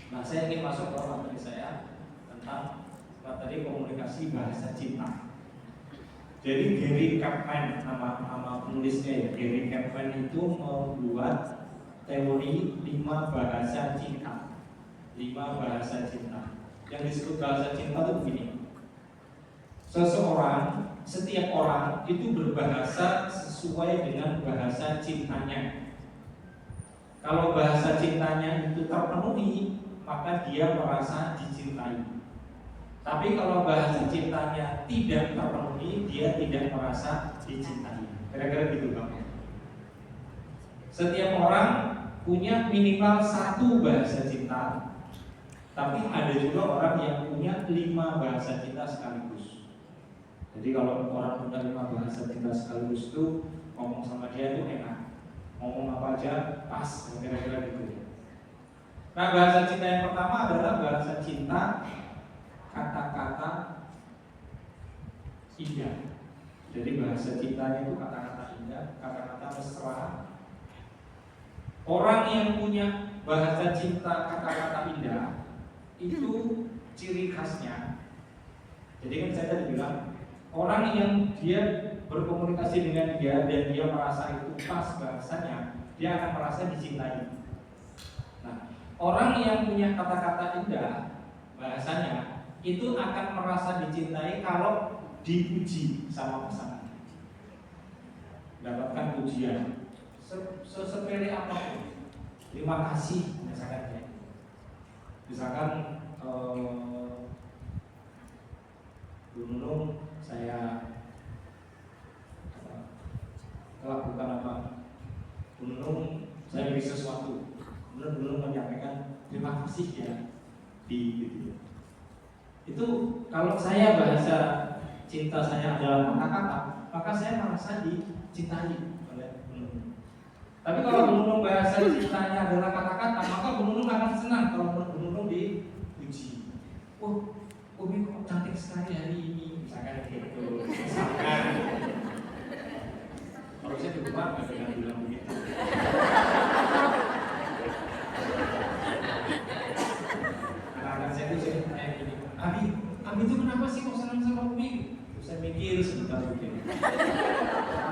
Nah, saya ingin masuk ke materi saya tentang materi komunikasi bahasa cinta. Jadi Gary Chapman, nama penulisnya ya, Gary Chapman itu membuat teori 5 bahasa cinta. 5 bahasa cinta. Yang disebut bahasa cinta itu begini. Setiap orang itu berbahasa sesuai dengan bahasa cintanya. Kalau bahasa cintanya itu terpenuhi, maka dia merasa dicintai. Tapi kalau bahasa cintanya tidak terpenuhi, dia tidak merasa dicintai. Kira-kira gitu, Bang. Setiap orang punya minimal 1 bahasa cinta, tapi ada juga orang yang punya 5 bahasa cinta sekaligus. Jadi kalau orang punya 5 bahasa cinta sekaligus itu ngomong sama dia itu enak, ngomong apa aja pas, kira-kira gitu. Nah, bahasa cinta yang pertama adalah bahasa cinta kata-kata indah. Jadi bahasa cintanya itu kata-kata indah, kata-kata mesra. Orang yang punya bahasa cinta kata-kata indah itu ciri khasnya. Jadi kan saya tadi bilang, orang yang dia berkomunikasi dengan dia dan dia merasa itu pas bahasanya, dia akan merasa dicintai. Nah, orang yang punya kata-kata indah bahasanya itu akan merasa dicintai kalau dipuji sama pasangan, mendapatkan pujian sesepele apapun. Terima kasih misalkan ya. Misalkan Bu Nunung, saya melakukan apa, Bu Nunung, saya beri sesuatu, kemudian Bu Nunung menyampaikan terima kasih ya di gitu. Itu kalau saya bahasa cinta saya adalah kata-kata, maka saya merasa dicintai oleh Bu Nunung. Tapi kalau Bu Nunung bahasa cintanya adalah kata-kata, maka Bu Nunung akan senang kalau Bu Nunung dipuji. Oh, Umi kok cantik sekali hari ini, misalkan gitu. Misalkan, kalau saya di rumah nggak pernah bilang begitu. Anak-anak saya itu saya tanya gini, Abi itu kenapa sih kok senang sama Umi? Terus saya mikir sebentar mungkin.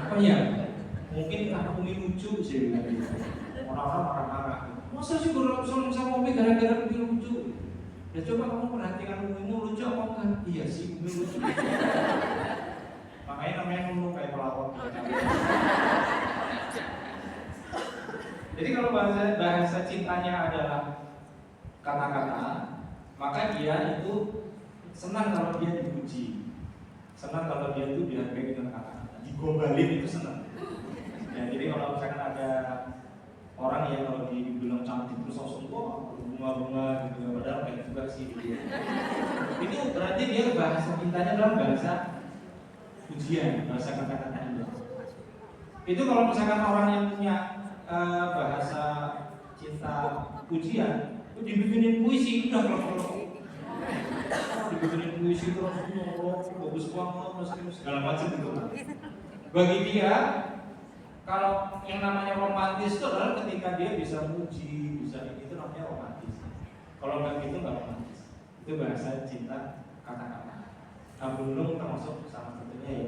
Apa ya? Mungkin karena Umi lucu sih bilang gitu. Orang-orang marah-marah. Masa sih kalau senang sama Umi gara-gara Umi lucu? Ya coba kamu perhatikan Umimu lucu apa enggak? Iya sih, Umi lucu. Makanya namanya ngomong kayak pelawak. Jadi kalau bahasa cintanya adalah kata-kata, maka dia itu senang kalau dia dipuji, senang kalau dia itu dihargai dengan kata-kata, digombalin itu senang. Ya, jadi kalau misalkan ada orang yang kalau dibilang cantik terus langsung bunga-bunga gitu, padahal kayak juga sih gitu. Itu berarti dia bahasa cintanya dalam bahasa pujian, bahasa kata-kata indah. Itu kalau misalkan orang yang punya bahasa cinta pujian, itu dibikinin puisi udah kalau dibikinin puisi terus bagus banget, segala macam itu. Bagi dia, kalau yang namanya romantis itu adalah ketika dia bisa muji, bisa itu namanya romantis. Kalau nggak gitu nggak romantis. Itu bahasa cinta kata-kata. Bu Nunung termasuk salah satunya ya.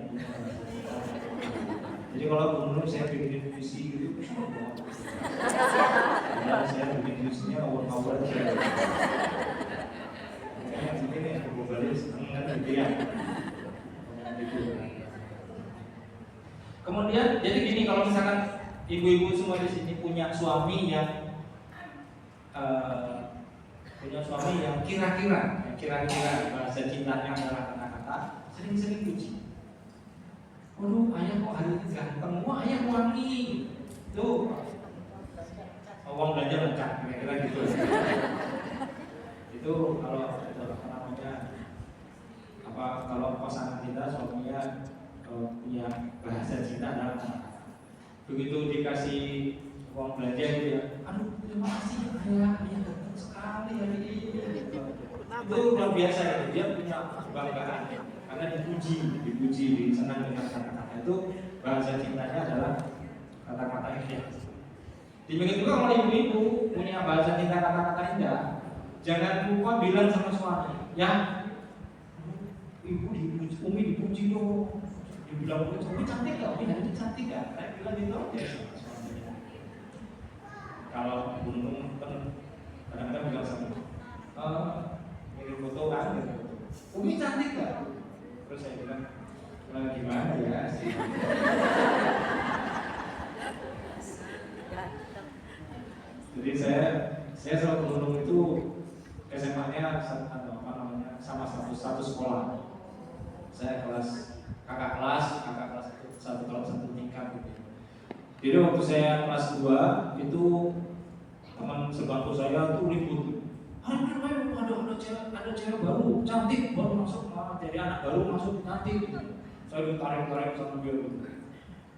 Jadi kalau Bu Nunung saya bikin puisi gitu, saya bikin puisinya awal-awal aja. Makanya mungkin yang berbalik seneng kan gitu ya. Kemudian jadi gini, kalau misalkan ibu-ibu semua di sini punya suami yang kira-kira bahasa cintanya adalah kata-kata, sering-sering puji. Waduh, ayah kok hari ini ganteng, wah ayah wangi, tuh, uang belanja lancar, kira-kira gitu. Itu kalau itu apa namanya, kalau pasangan kita suaminya punya bahasa cinta adalah kata-kata. Begitu dikasih uang belanja gitu ya, aduh terima kasih ayah ganteng sekali hari ini. Itu luar biasa ya, dia punya kebanggaan karena dipuji, disenang dengan kata-kata. Itu bahasa cintanya adalah kata-kata indah. Demikian juga kalau ibu-ibu punya bahasa cinta kata-kata indah, jangan lupa bilang sama suami, ya ibu dipuji, umi dipuji dong. Dibilang umi cantik gak? Umi hari ini cantik gak? Saya bilang gitu aja sama suaminya. Kalau gunung kan kadang-kadang bilang sama kirim foto kan gitu. Umi cantik gak? Terus saya bilang gimana ya sih? Jadi saya selalu gunung itu SMA-nya sama satu sekolah. Saya kakak kelas itu satu tingkat gitu. Jadi waktu saya kelas 2 itu teman sebangku saya tuh ribut. Ada cewek baru cantik baru masuk, jadi anak baru masuk cantik gitu. Saya ditarik-tarik sama dia gitu.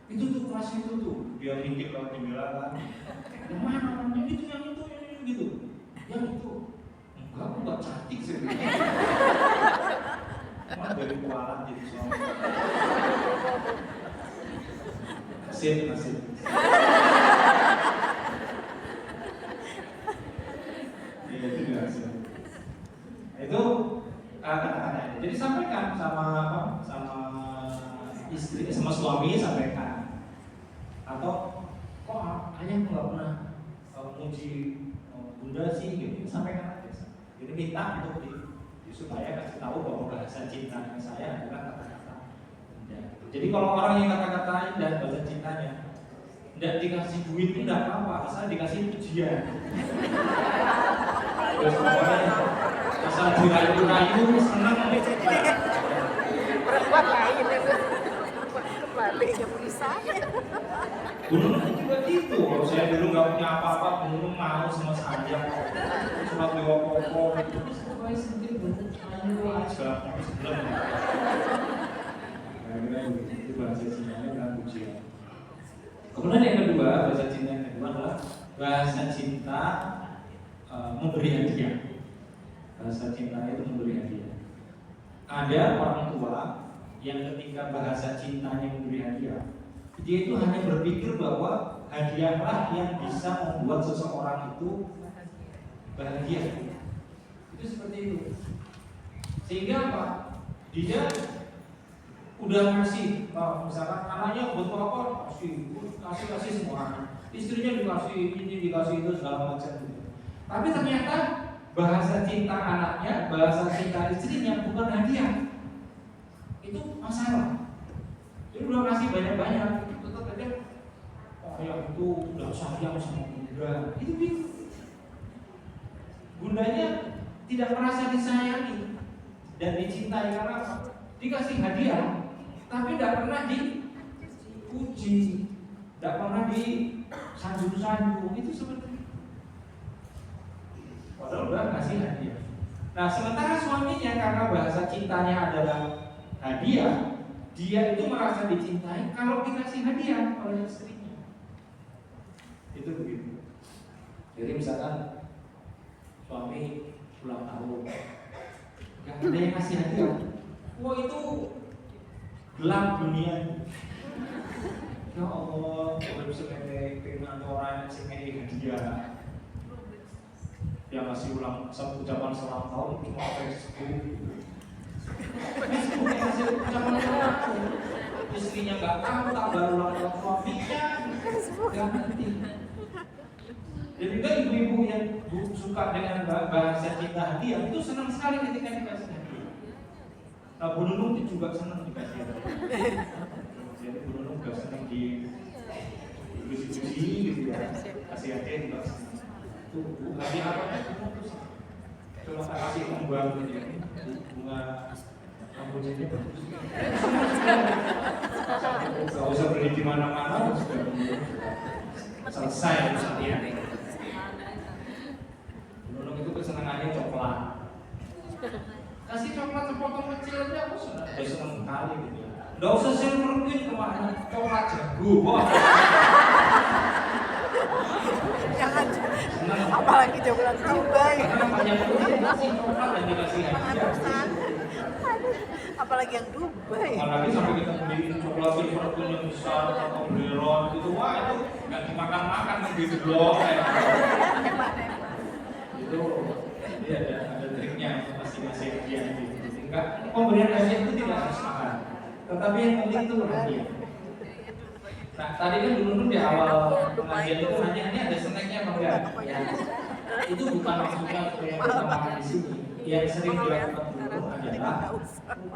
Itu tuh kelas itu tuh dia mikir lewat jendela kan. Yang mana namanya itu yang itu gitu. Yang itu enggak, aku gak cantik sih. Cuma dari kualan jadi suami. Nasib. Iya itu juga hasil. Itu kata-katanya. Jadi sampaikan sama istri, sama suami sampaikan. Atau kok ayah nggak pernah muji bunda sih gitu, sampaikan aja. Jadi minta untuk supaya kasih tahu bahwa bahasa cintanya saya adalah kata-kata indah. Jadi kalau orang yang kata-kata indah bahasa cintanya tidak dikasih duit itu tidak apa-apa, asal dikasih pujian. Terus pokoknya asal dirayu-rayu senang. Perempuan lain itu baliknya bisa. Gunung juga gitu. Kalau saya dulu nggak punya apa-apa, Gunung mau sama saya. Cuma bawa pokok. Pokoknya sedikit bentuk ayu aja. Sebelum. Itu bahasa cintanya kan pujian. Kemudian yang kedua, bahasa cinta yang kedua adalah bahasa cinta memberi hadiah. Bahasa cinta itu memberi hadiah. Ada orang tua yang ketika bahasa cintanya memberi hadiah, dia itu hanya berpikir bahwa hadiahlah yang bisa membuat seseorang itu bahagia. Itu seperti itu. Sehingga apa? Dia udah ngasih, misalkan anaknya butuh apa, kasih semua. Istrinya dikasih ini, dikasih itu segala macam. Tapi ternyata bahasa cinta anaknya, bahasa cinta istrinya bukan hadiah. Itu masalah. Jadi udah ngasih banyak-banyak, tetap aja yang itu udah sayang sama bunda. Itu bingung. Bundanya tidak merasa disayangi dan dicintai karena dikasih hadiah, tapi tidak pernah dipuji, tidak pernah disanjung-sanjung. Itu seperti itu. Padahal udah ngasih hadiah. Nah, sementara suaminya karena bahasa cintanya adalah hadiah, dia itu merasa dicintai kalau dikasih hadiah oleh istrinya. Itu begitu. Jadi misalkan suami ulang tahun, gak ada yang ngasih hadiah. Wah itu gelap dunia. Ya Allah, kalau bisa pengen orang yang ngasih hadiah, yang ngasih ucapan selamat tahun cuma Facebook. Istrinya nggak tahu, tak baru ulang tahun suaminya, nggak ngerti. Dan juga ibu-ibu yang suka dengan bahasa cinta hadiah itu senang sekali ketika dikasih hadiah. Nah, Bu Nunung itu juga senang dikasih hadiah. Jadi Bu Nunung juga senang dipuji-puji gitu ya, kasih hadiah juga senang. Tuh, hadiah apa? Cuma kasih kembang gitu ya, bunga. Rambutnya bagus. Gak usah beli di mana-mana, sudah selesai urusannya. Menurut itu kesenangannya coklat. kasih coklat sepotong kecil aja aku sudah senang sekali gitu ya. Nggak usah silver queen kemana, coklat jago. Wah. Jangan, apalagi coklat Dubai. Karena banyak kasih coklat dan dikasih hadiah. Apalagi yang Dubai. Apalagi sampai kita beliin coklat silver queen yang besar atau Toblerone gitu, wah itu nggak dimakan-makan gitu loh. Itu dia ada triknya untuk masing-masing hadiah gitu. Sehingga pemberian hadiah itu tidak harus mahal, tetapi yang penting itu hadiah. Nah tadi kan dulu di awal pengajian itu nanya ini ada snacknya apa enggak? Ya, itu bukan maksudnya supaya kita makan di sini. Yang sering dilakukan dulu adalah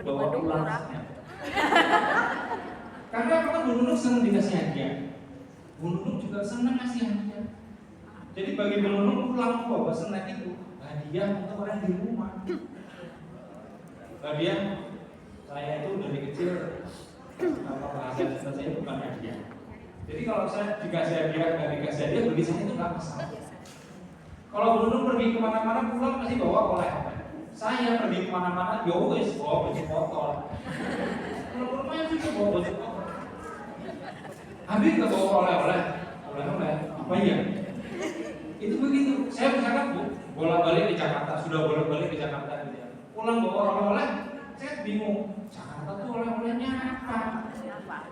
bawa pulang snack. Karena kan Bu Nunung senang dikasih hadiah. Bu Nunung juga senang ngasih hadiah. Jadi bagi Bu Nunung pulang bawa snack itu hadiah untuk orang di rumah. Hadiah saya itu dari kecil apa bahasa saya bukan hadiah. Jadi kalau saya dikasih hadiah nggak dikasih hadiah bagi saya itu nggak masalah. Kalau Bu Nunung pergi kemana-mana pulang pasti bawa oleh-oleh. Saya pergi kemana-mana ya wes bawa baju kotor. Kalau rumah yang juga bawa baju kotor. Habis nggak bawa oleh-oleh, oleh-oleh apa ya? Itu begitu. Saya misalkan bolak-balik di Jakarta, sudah bolak-balik di Jakarta gitu ya. Pulang bawa oleh-oleh, saya bingung. Jakarta tuh oleh-olehnya apa?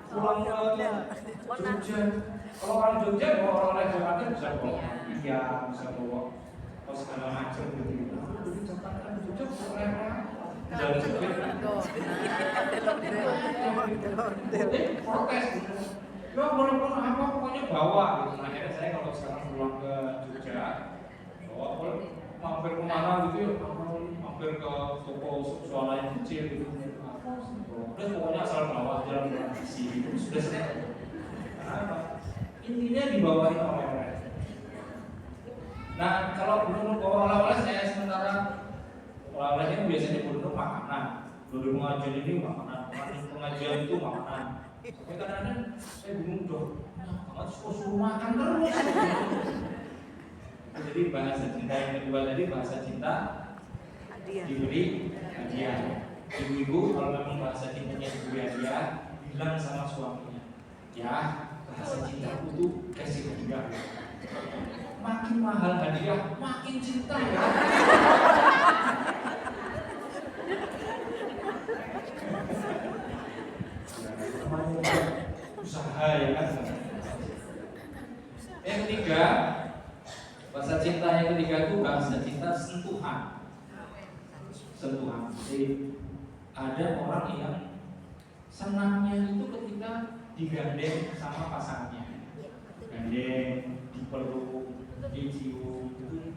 Pulang ke Jogja. Kalau orang Jogja bawa oleh-oleh Jakarta bisa bawa iya, bisa bawa segala macam gitu. Jadi Jakarta Jogja bawa oleh-oleh. Jadi protes gitu. Ya boleh apa pokoknya bawa gitu. Nah, akhirnya saya kalau sekarang pulang ke Jogja, bawa mampir kemana gitu ya, mampir ke toko swalayan kecil gitu. Terus pokoknya asal bawa jalan isi itu sudah selesai. Kenapa? Intinya dibawain oleh-oleh. Nah kalau belum bawa oleh-oleh saya sementara oleh-olehnya biasanya belum makanan. Dulu pengajian ini makanan, pengajian itu makanan. Tapi kadang-kadang saya bingung dong, kamu suruh makan terus. Jadi bahasa cinta yang kedua tadi bahasa cinta diberi hadiah. Ibu-ibu kalau memang bahasa cintanya diberi hadiah, bilang sama suaminya, ya bahasa cinta itu kasih hadiah. Makin mahal hadiah, makin cinta ya. Usaha ya kan. Yang ketiga, bahasa cinta yang ketiga itu bahasa cinta sentuhan. Sentuhan. Jadi ada orang yang senangnya itu ketika digandeng sama pasangannya, gandeng, dipeluk, dicium, itu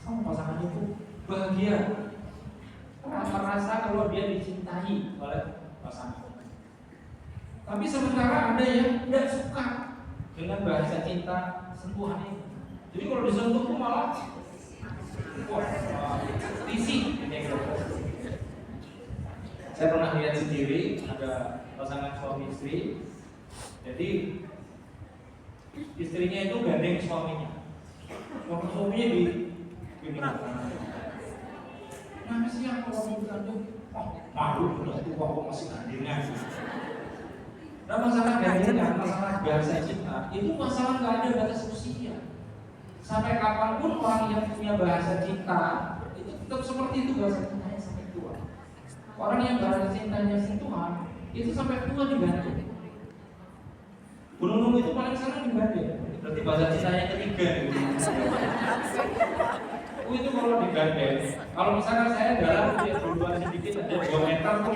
sama pasangannya itu bahagia, merasa kalau dia dicintai oleh pasangan. Tapi sementara ada yang tidak suka dengan bahasa cinta sentuhan ini. Jadi kalau disentuh tuh malah risih. Saya pernah lihat sendiri ada pasangan suami istri. Jadi istrinya itu gandeng suaminya. Suaminya di nah sih yang kalau mau digandeng, malu udah tua kok masih gandengan. Nah masalah gandengan, masalah bahasa cinta itu masalah nggak ada batas usia. Sampai kapanpun orang yang punya bahasa cinta itu tetap seperti itu bahasa cintanya sampai tua. Orang yang bahasa cintanya sentuhan itu sampai tua digandeng. Bu Nunung itu paling senang digandeng. Berarti bahasa cintanya ketiga gitu. Itu kalau digandeng, kalau misalnya saya dalam dia berubah sedikit ada 2 meter tuh,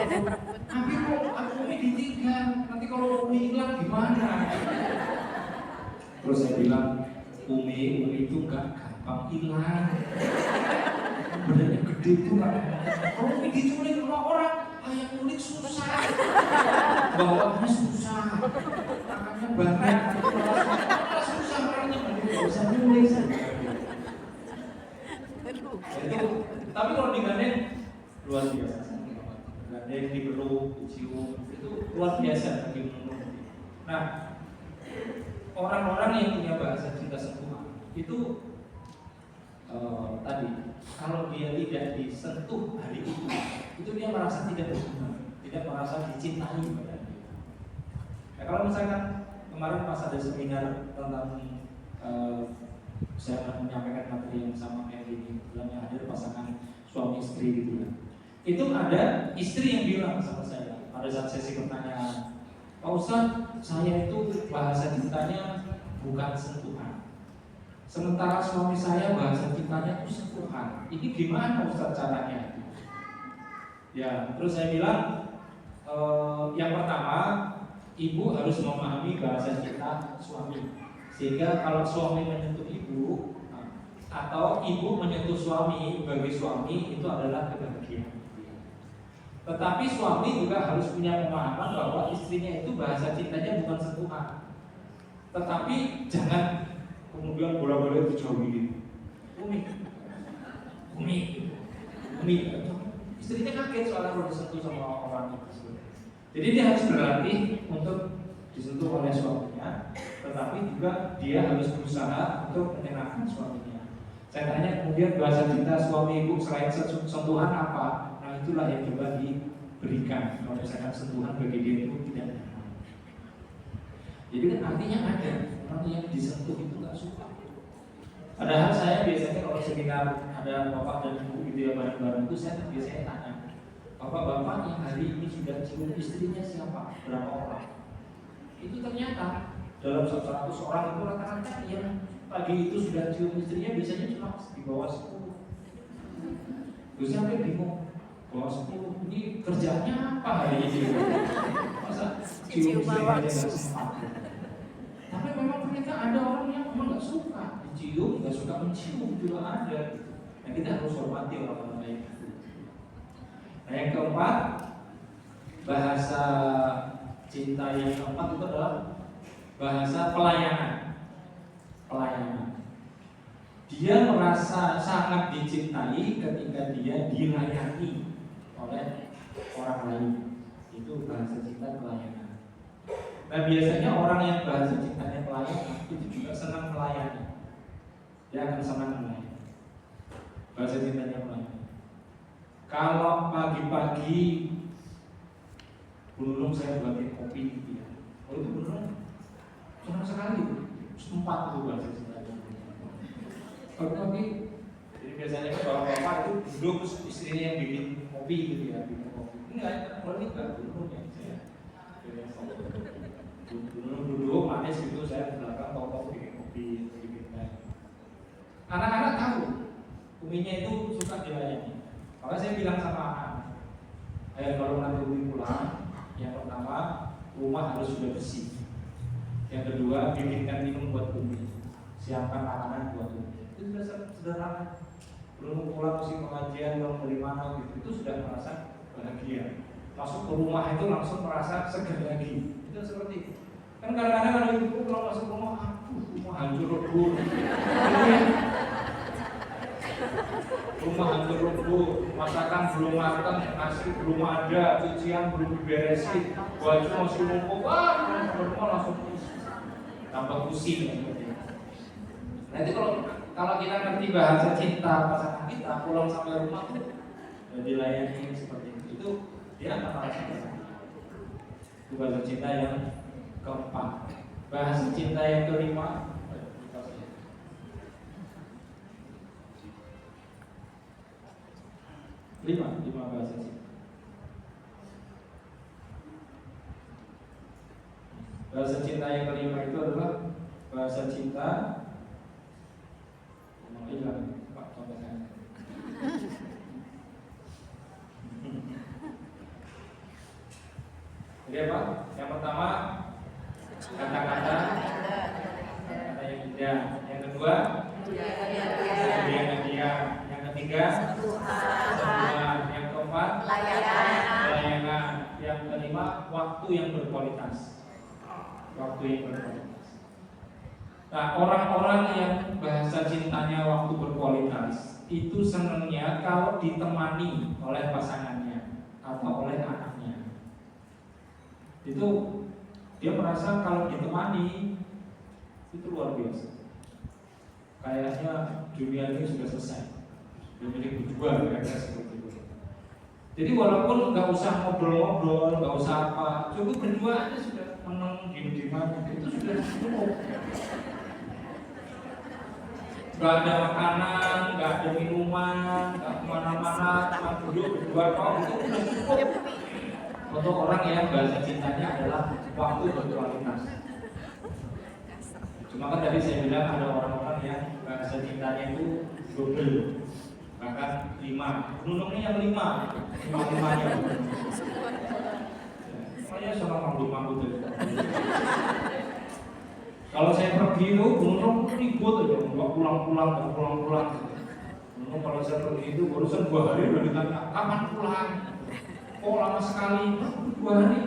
tapi kok aku ini ditinggal, nanti kalau Umi hilang gimana? Terus saya bilang, Umi itu gak gampang hilang. Badannya gede itu gak gampang. Kalau Umi diculik sama orang, kayak kulit susah, bawahnya susah, tangannya banyak, susah orangnya nggak bisa nulis. Tapi kalau digandeng luar biasa. Gandeng, dipeluk, dicium itu luar biasa bagi menurut. Nah, orang-orang yang punya bahasa cinta sentuhan itu tadi kalau dia tidak disentuh hari itu dia merasa tidak berguna, tidak merasa dicintai pada dia. Nah, kalau misalkan kemarin pas ada seminar tentang saya menyampaikan materi yang sama kayak gini, yang hadir pasangan suami istri gitu ya. Itu ada istri yang bilang sama saya pada saat sesi pertanyaan, Pak Ustadz, saya itu bahasa cintanya bukan sentuhan. Sementara suami saya bahasa cintanya itu sentuhan. Ini gimana Ustadz caranya? Ya, terus saya bilang, yang pertama, ibu harus memahami bahasa cinta suami. Sehingga kalau suami menyentuh ibu atau ibu menyentuh suami, bagi suami itu adalah kebahagiaan. Tetapi suami juga harus punya pemahaman bahwa istrinya itu bahasa cintanya bukan sentuhan. Tetapi jangan kemudian bola-bola dijauhi. Umi, istrinya kaget soalnya kalau disentuh sama orang itu. Jadi dia harus berlatih untuk disentuh oleh suaminya, tetapi juga dia harus berusaha untuk menyenangkan suaminya. Saya tanya kemudian bahasa cinta suami ibu selain sentuhan apa? Nah itulah yang coba diberikan. Kalau misalkan sentuhan bagi dia itu tidak nyaman. Jadi kan artinya ada orang yang disentuh itu nggak suka. Padahal saya biasanya kalau seminar ada bapak dan ibu gitu ya bareng-bareng itu saya biasanya tanya, bapak-bapak yang hari ini sudah cium istrinya siapa? Berapa orang? Itu ternyata dalam 100 orang itu rata-rata yang pagi itu sudah cium istrinya biasanya cuma di bawah 10. Gue sampai bingung, bawah 10 ini kerjanya apa hari ini? Masa cium istrinya nggak sempat? Tapi memang ternyata ada orang yang memang nggak suka dicium, nggak suka mencium juga ada. Nah kita harus hormati orang-orang kayak gitu. Nah yang keempat, bahasa cinta yang keempat itu adalah bahasa pelayanan. Dia merasa sangat dicintai ketika dia dilayani oleh orang lain. Itu bahasa cinta pelayanan. Nah biasanya orang yang bahasa cintanya pelayanan itu juga senang melayani. Dia akan senang melayani. Bahasa cintanya melayani. Kalau pagi-pagi belum saya buatin kopi gitu ya. Oh itu beneran senang sekali. Sempat itu bahasa cintanya. Pagi-pagi, jadi biasanya kalau bapak itu duduk istrinya yang bikin kopi gitu ya, bikin kopi. Enggak, kalau ini enggak belum ya saya. Duduk manis gitu saya belakang toko bikin kopi, bikin teh. Anak-anak tahu, uminya itu suka dilayani. Maka saya bilang sama anak, kalau nanti umi pulang, yang pertama rumah harus sudah bersih. Yang kedua bikinkan minum buat umi, siapkan makanan buat umi. Itu sudah sederhana. Belum pulang mesti pengajian belum dari mana gitu, itu sudah merasa bahagia. Masuk ke rumah itu langsung merasa segar lagi. Itu seperti itu. Kan kadang-kadang kalau ibu kalau masuk rumah, rumah hancur lebur. Rumah hancur lebur, masakan belum matang, nasi belum ada, cucian belum diberesin, baju masih numpuk, rumah langsung tambah pusing. Nah itu kalau kita ngerti bahasa cinta pasangan kita, pulang sampai rumah tuh dilayani seperti itu dia akan merasa bahagia. Itu bahasa cinta yang keempat. Bahasa cinta yang kelima, lima bahasa cinta. Bahasa cinta yang kelima itu adalah bahasa cinta. Hilang, Pak, contohnya. Oke Pak, yang pertama kata-kata yang indah, yang kedua hadiah, yang ketiga sentuhan, yang keempat pelayanan, yang kelima waktu yang berkualitas. Nah, orang-orang yang bahasa cintanya waktu berkualitas itu senangnya kalau ditemani oleh pasangannya atau oleh anaknya. Itu dia merasa kalau ditemani itu luar biasa. Kayaknya dunia ini sudah selesai. Dia milik berdua, kira-kira seperti itu. Jadi walaupun nggak usah ngobrol-ngobrol, nggak usah apa, cukup berdua aja sudah menang diem-dieman, itu sudah cukup. Nggak ada makanan, nggak ada minuman, nggak kemana-mana, cuma duduk berdua doang, itu sudah cukup. Untuk orang yang bahasa cintanya adalah waktu berkualitas. Cuma kan tadi saya bilang ada orang-orang yang bahasa cintanya itu double, bahkan 5. Nunungnya yang 5, 5-5-nya. Saya sama mampu-mampu tuh. Kalau saya pergi itu, nunung ribut aja, nggak pulang-pulang. Nunung kalau saya pergi itu barusan 2 hari udah ditanya kapan pulang. Oh lama sekali, 2 hari.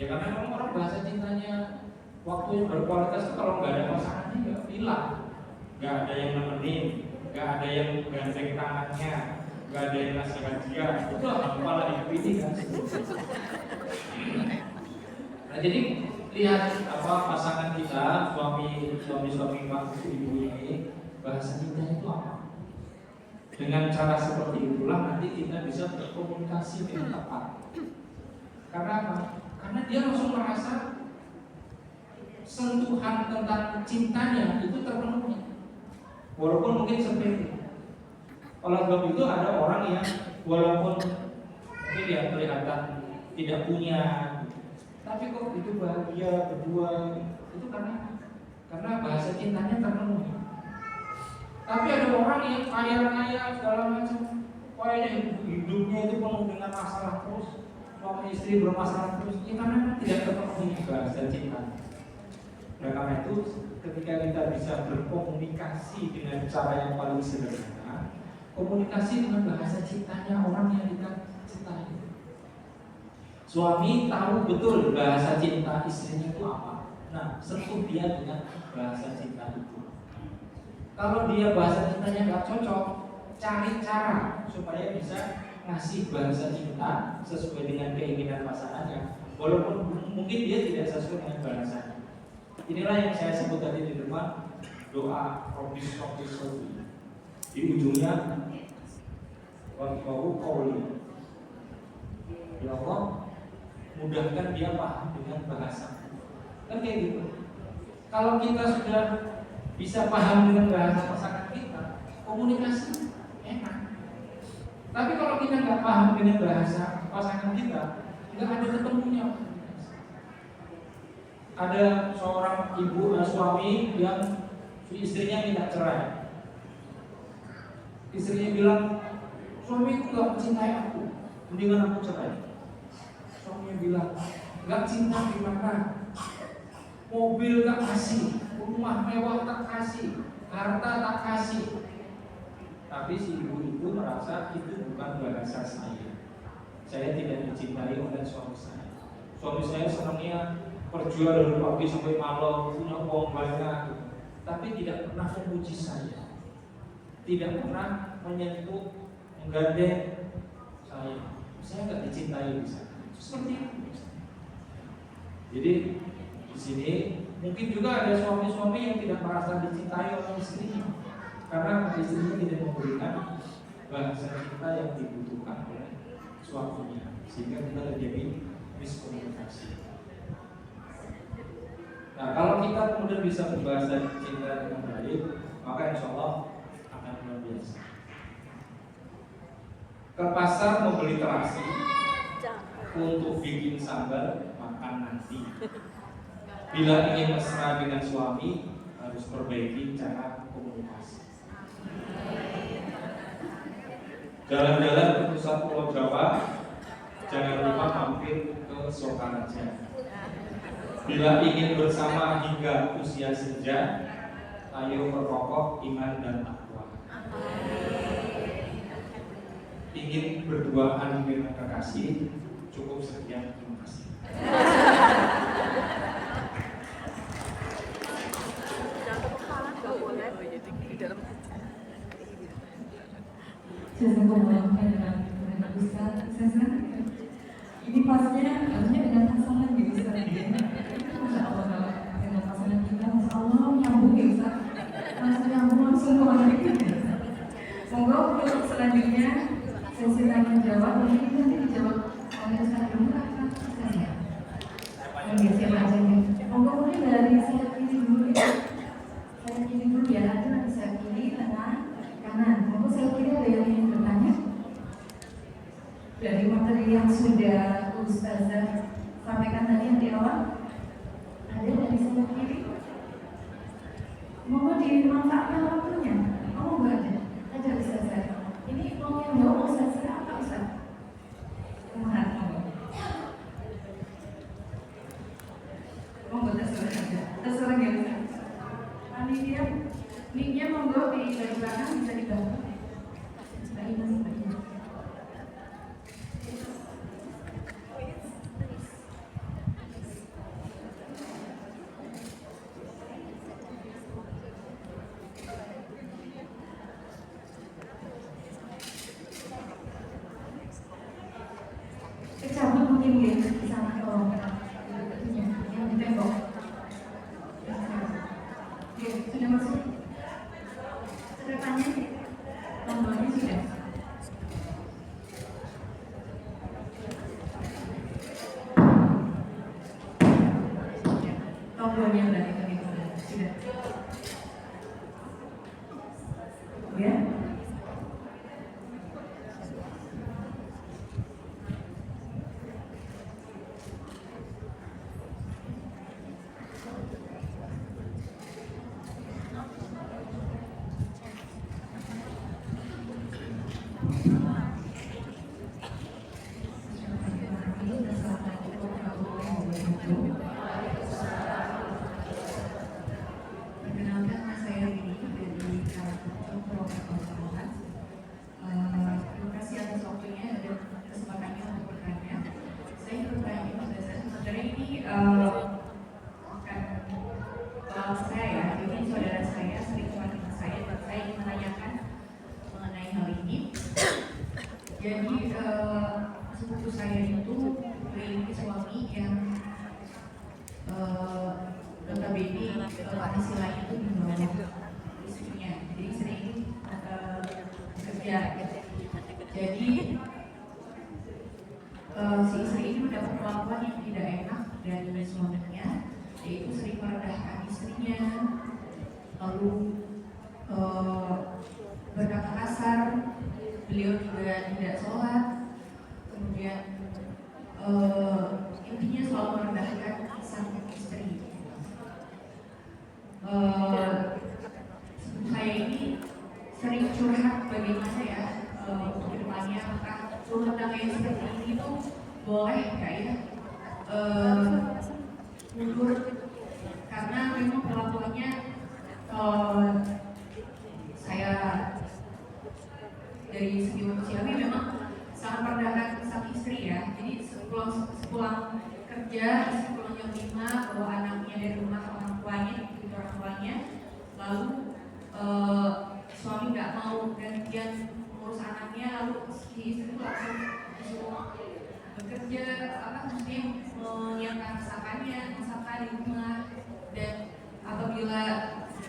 Ya karena memang orang bahasa cintanya waktu yang berkualitas itu kalau nggak ada pasangannya nggak hilang, nggak ada yang nemenin, nggak ada yang gandeng tangannya, nggak ada yang ngasih hadiah, itu apalah hidup ini kan. Nah jadi lihat apa pasangan kita, suami ibu ini bahasa cintanya itu apa? Dengan cara seperti itulah nanti kita bisa berkomunikasi dengan tepat. Karena apa? Karena dia langsung merasa sentuhan tentang cintanya itu terpenuhi, walaupun mungkin sepele. Oleh sebab itu ada orang yang walaupun mungkin dia kelihatan tidak punya, tapi kok itu bahagia berdua, itu karena bahasa cintanya terpenuhi. Tapi ada orang yang kaya segala macam, kayaknya hidupnya itu penuh dengan masalah terus, suami istri bermasalah terus, ya karena tidak terpenuhi bahasa cinta. Nah karena itu ketika kita bisa berkomunikasi dengan cara yang paling sederhana, komunikasi dengan bahasa cintanya orang yang kita cintai. Suami tahu betul bahasa cinta istrinya itu apa. Nah sentuh dia dengan bahasa cinta itu. Kalau dia bahasa cintanya nggak cocok, cari cara supaya bisa ngasih bahasa cinta sesuai dengan keinginan pasangannya, walaupun mungkin dia tidak sesuai dengan bahasanya. Inilah yang saya sebut tadi di depan, doa robis. Di ujungnya qauli. Ya Allah, mudahkan dia paham dengan bahasa. Kan kayak gitu. Kalau kita sudah bisa paham dengan bahasa pasangan kita, komunikasi enak. Tapi kalau kita nggak paham dengan bahasa pasangan kita, nggak ada ketemunya. Ada seorang suami yang istrinya minta cerai. Istrinya bilang, suamiku nggak mencintai aku, mendingan aku cerai. Suaminya bilang, nggak cinta gimana? Mobil tak kasih, rumah mewah tak kasih, harta tak kasih. Tapi si ibu itu merasa itu bukan bahasa saya. Saya tidak dicintai oleh suami saya. Suami saya senangnya berjual dari pagi sampai malam, punya uang banyak, tapi tidak pernah memuji saya, tidak pernah menyentuh, menggandeng saya. Saya nggak dicintai di sana. Seperti itu. Jadi di sini mungkin juga ada suami-suami yang tidak merasa dicintai oleh istrinya, karena istrinya tidak memberikan bahasa cinta yang dibutuhkan oleh suaminya, sehingga kita terjadi miskomunikasi. Nah, kalau kita kemudian bisa berbahasa cinta dengan baik, maka insya Allah akan luar biasa. Ke pasar membeli terasi untuk bikin sambal makan nanti. Bila ingin mesra dengan suami, harus perbaiki cara komunikasi. Jalan-jalan ke pusat Pulau Jawa, jangan lupa mampir ke Sokaraja. Bila ingin bersama hingga usia senja, ayo perkokoh iman dan takwa. Ingin berduaan dengan kekasih, cukup sekian, terima kasih. Ini pasnya harusnya dengan pasangan gitu Ustaz. Masya Allah, dengan pasangan kita, Masya Allah nyambung ya Ustaz. Langsung nyambung langsung ke orang kita. Semoga untuk selanjutnya sesi tanya jawab, ini nanti dijawab oleh Ustaz Rumah apa Ustaznya? Oke, siapa aja nih? Monggo mulai dari sayap kiri dulu ya. Sayap kiri dulu ya, nanti sayap kiri, tengah, kanan. Monggo sayap kiri ada yang ingin bertanya? Dari materi yang sudah Ustazah sampaikan tadi yang di awal, ada dari sayap kiri? Monggo dimanfaatkan waktunya. Oh, enggak ada. Ada Ustazah. Ini mau yang jawab Ustazah apa Ustaz? Kemana? Monggo terserah aja. Terserah ya Ustaz. Panitia, mic-nya monggo di dari belakang bisa dibantu. Mbak Ina sih, Mbak Ina. Kecabut mungkin ya, sama tolong yang di tembok. Oke, sudah masuk? Sudah tanya? Nomornya sudah? Tombolnya berarti tadi sudah. Ya? Perkenalkan, saya Rini dari Karakter Program. Terima kasih atas waktunya dan kesempatannya untuk bertanya. Saya bertanya pada saya sebenarnya ini bukan saya ya, ini saudara saya sering memanggil saya dan saya ingin menanyakan mengenai hal ini. Jadi sepupu saya itu memiliki suami yang notabene penghasilannya itu di bawah istrinya, jadi sering kerja. Jadi si istri ini mendapat perlakuan yang tidak enak dari suaminya, yaitu sering merendahkan istrinya, lalu berkata kasar, beliau juga tidak sholat, kemudian intinya selalu merendahkan sang istri. Saya ini sering curhat bagaimana ya untuk kedepannya, apakah rumah tangga yang seperti ini tuh boleh nggak ya mundur, karena memang perlakuannya saya dari segi manusiawi memang sangat merendahkan sang istri ya. Jadi sepulang kerja, istri pulang jam 5 bawa anaknya dari rumah orang tuanya, ibu orang tuanya, lalu suami nggak mau gantian mengurus anaknya, lalu si istri langsung disuruh bekerja, maksudnya menyiapkan masakannya di rumah. Dan apabila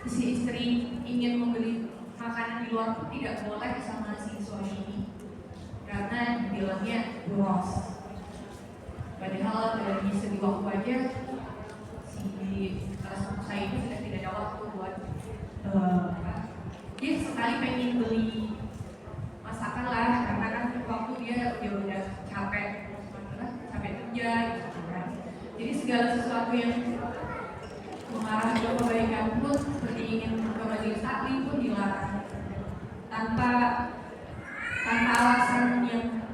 si istri ingin membeli makanan di luar pun tidak boleh sama si suami ini, karena dibilangnya boros. Padahal dari segi waktu aja si sepupu saya ini sudah tidak ada waktu buat dia sekali pengen beli masakan lah, karena kan waktu dia udah capek kerja gitu kan. Jadi segala sesuatu yang mengarah ke kebaikan pun, seperti ingin ke majelis taklim pun dilarang tanpa alasan yang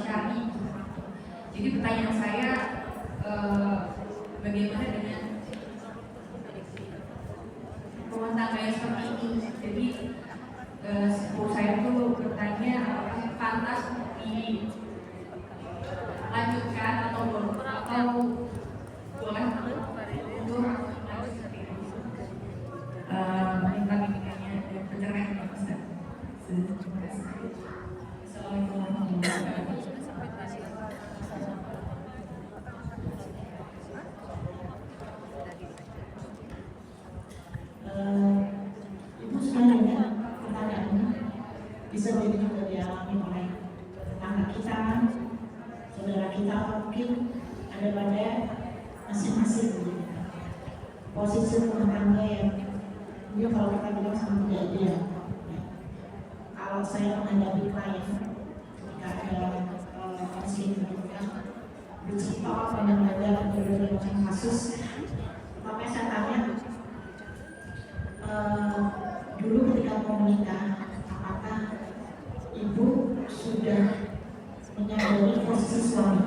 syar'i. Jadi pertanyaan saya, bagaimana dengan rumah tangga yang seperti ini? Jadi sepupu saya tuh bertanya apakah pantas dilanjutkan atau boleh untuk seperti itu. Minta bimbingannya dan pencerahan ya Ustaz. Terima kasih. Assalamualaikum warahmatullahi wabarakatuh. kita mungkin ada pada masing-masing gitu. Posisi rumah tangga yang dia kalau kita bilang sama dia. Kalau saya menghadapi klien ketika ada konseling gitu kan, bercerita apa yang ada berbagai macam kasus, makanya saya tanya dulu ketika mau menikah, apakah ibu sudah menyadari posisi suami?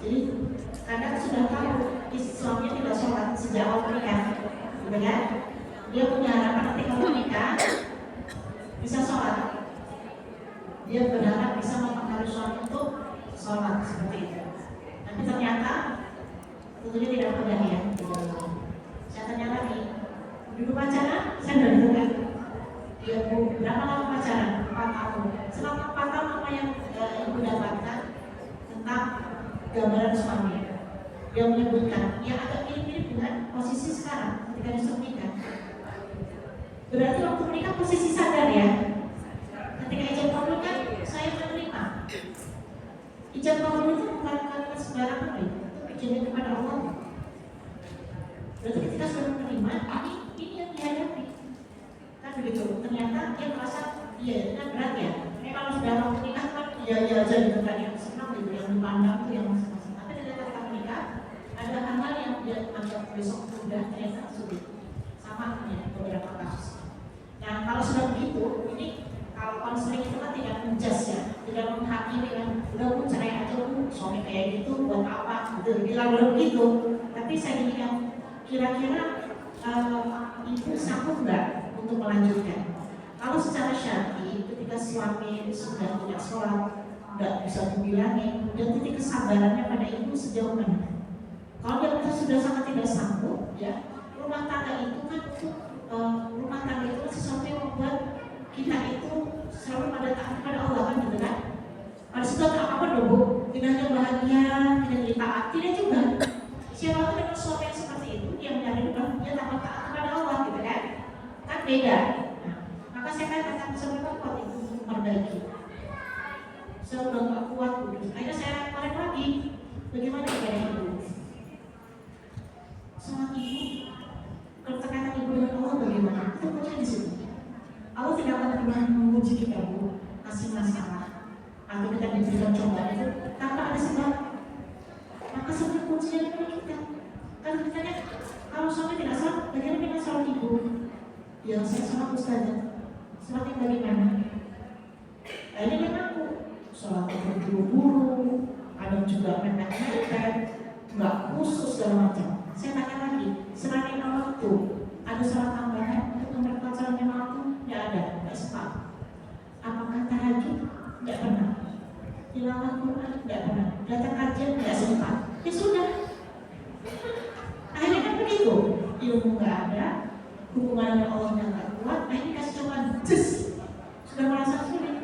Jadi kadang sudah tahu suaminya tidak sholat sejak awal menikah, gitu kan? Dia punya harapan nanti kalau menikah bisa sholat. Dia berharap bisa mempengaruhi suami untuk sholat seperti itu. Tapi ternyata tentunya tidak mudah ya. Saya tanya lagi, dulu pacaran, saya udah dulu kan? Ya bu, berapa lama pacaran? 4 tahun. Selama 4 tahun apa yang ibu dapatkan tentang gambaran suami? Dia menyebutkan yang agak mirip-mirip dengan posisi sekarang ketika disuruh menikah. Berarti waktu menikah posisi sadar ya. Ketika ijab kabul kan saya menerima. Ijab kabul itu bukan kalimat sembarangan, itu perjanjian kepada Allah. Berarti ketika sudah menerima, ini yang dihadapi. Kan begitu. Ternyata dia merasa iya itu kan berat ya. Ini kalau sudah mau menikah kan iya aja gitu kan, yang senang gitu, yang dipandang itu yang masing-masing. Tapi ketika menikah ada hal-hal yang dia anggap besok sudah ternyata sulit. Sama ya beberapa kasus. Nah kalau sudah begitu, ini kalau konseling itu kan tidak menjudge ya, tidak menghakimi kan, udah pun cerai aja pun suami kayak gitu buat apa gitu, bilang belum gitu. Tapi saya ingin yang kira-kira ibu sanggup nggak untuk melanjutkan? Kalau secara syar'i ketika suami sudah tidak sholat, nggak bisa dibilangin, dan titik kesabarannya pada ibu sejauh mana? Kalau dia sudah sangat tidak sanggup, ya rumah tangga itu kan rumah tangga itu sesuatu yang membuat kita itu selalu pada taat kepada Allah kan gitu kan? Pada situ ada apa dong bu? Tidak hanya bahagia, tidak ditaat, tidak juga. Siapa tahu dengan suami yang seperti itu dia menyadari bahwa dia tak taat kepada Allah gitu kan? Kan beda. Nah, maka saya katakan seberapa kuat itu untuk memperbaiki. Seberapa kuat itu. Akhirnya saya tarik lagi. Bagaimana cara ibu? Sholat ibu, kedekatan ibu dengan Allah bagaimana? Itu kuncinya di situ. Allah tidak akan pernah menguji kita bu, kasih masalah atau kita diberikan cobaan itu tanpa ada sebab. Maka sebenarnya kuncinya di kita. Kalau ditanya, kalau suami tidak sholat, bagaimana dengan sholat ibu? Ya saya sholat ustazah. Sholat yang bagaimana? Nah, ini memang aku sholat terburu-buru, ada juga mepet-mepet, nggak khusus segala macam. Saya tanya lagi, selain waktu, ada sholat tambahan untuk memperkuat sholat lima waktu? Tidak ada, tidak sempat. Apakah tahajud? Tidak pernah. Tilawah Quran? Tidak pernah. Datang kajian? Tidak sempat. Ya sudah. Akhirnya kan begitu. Ilmu nggak ada, hubungan dengan Allah nggak kuat. Akhirnya kasih cobaan, sudah merasa sulit.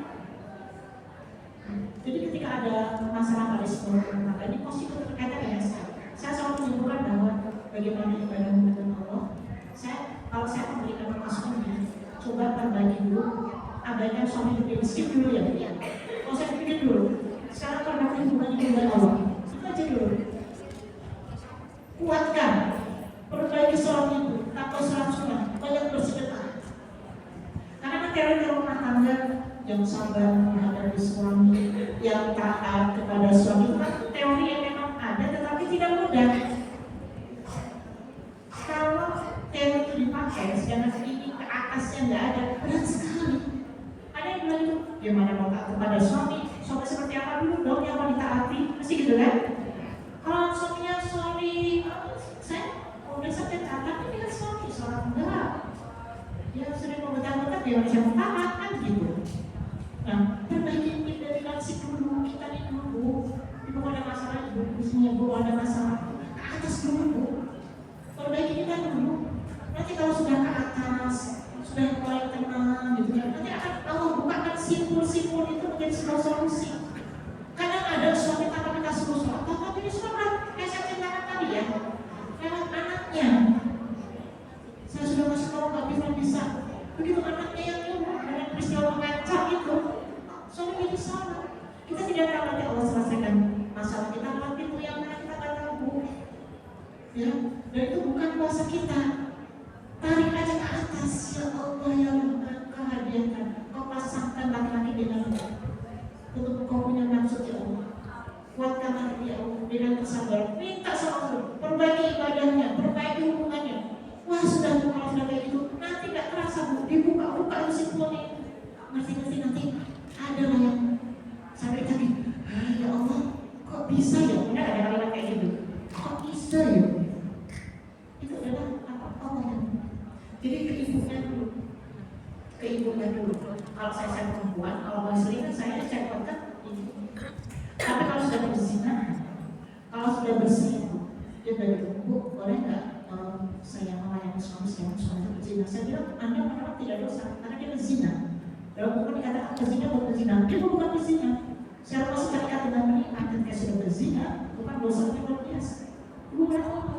Jadi ketika ada masalah pada sebuah rumah tangga, ini positif berkaitan dengan saya selalu menyimpulkan bahwa bagaimana ibadah dengan Allah. Kalau saya memberikan masukan, coba perbaiki dulu, abaikan suami lebih miskin dulu ya. Kalau saya pikir dulu, sekarang perbaiki hubungan dengan Allah, itu aja dulu. Kuatkan, perbaiki suami itu, tanpa sholat sunnah, banyak bersedekah. Karena teori rumah tangga yang sabar menghadapi suami, yang taat kepada suami, itu kan teori yang memang ada, tetapi tidak mudah. Kalau teori itu dipakai, sedangkan ini ke atasnya nggak ada, berat sekali. Ada yang bilang itu, gimana mau taat kepada suami seperti apa dulu dong yang mau ditaati, mesti gitu kan? Kalau suaminya suami, saya udah sampai taat, tapi dengan suami sholat enggak. Dia sering mengetah-ketah, dia bisa taat kan gitu. Nah, perbaiki ini dari nasib dulu, kita ini dulu. Ibu ada masalah, ibu ada masalah, ke atas dulu bu. Perbaiki kita dulu. Nanti kalau sudah ke atas, sudah mulai tenang gitu kan, nanti akan Allah bukakan simpul-simpul itu menjadi sebuah solusi. Kadang ada suami tanpa kita suruh sholat, tapi ini sholat, kayak saya ceritakan tadi ya, lewat anaknya. Saya sudah kasih tahu nggak bisa. Begitu anaknya yang ilmu dengan peristiwa mengancam itu, suami itu sholat. Kita tidak tahu nanti Allah selesaikan masalah Dan itu bukan kuasa kita. Tarik aja ke atas, ya Allah ya Engkau hadiahkan, Kau pasangkan laki-laki dengan untuk Kau punya maksud ya Allah. Kuatkan hati ya Allah dengan kesabaran. Minta sama Allah, perbaiki ibadahnya, perbaiki hubungannya. Wah sudah kalau sudah kayak gitu, nanti gak terasa Bu, dibuka-buka kesimpulannya. Ngerti-ngerti nanti ada lah yang sampai tadi, ya Allah, kok bisa ya? Benar ada kalimat kayak gitu. Kok bisa ya? Itu adalah apa-apa. Jadi keibunya dulu. Kalau saya perempuan, kalau mau sering kan saya cek kontak ini. Tapi kalau sudah berzina, kalau sudah berselingkuh, dia dari Bu, boleh nggak saya melayani suami berzina? Saya bilang Anda memang tidak dosa karena dia berzina. Dalam buku dikatakan berzina bukan berzina, dia bukan berzina. Secara masih terikat dengan menikah dan dia sudah berzina, bukan dosanya luar biasa. Bukan apa.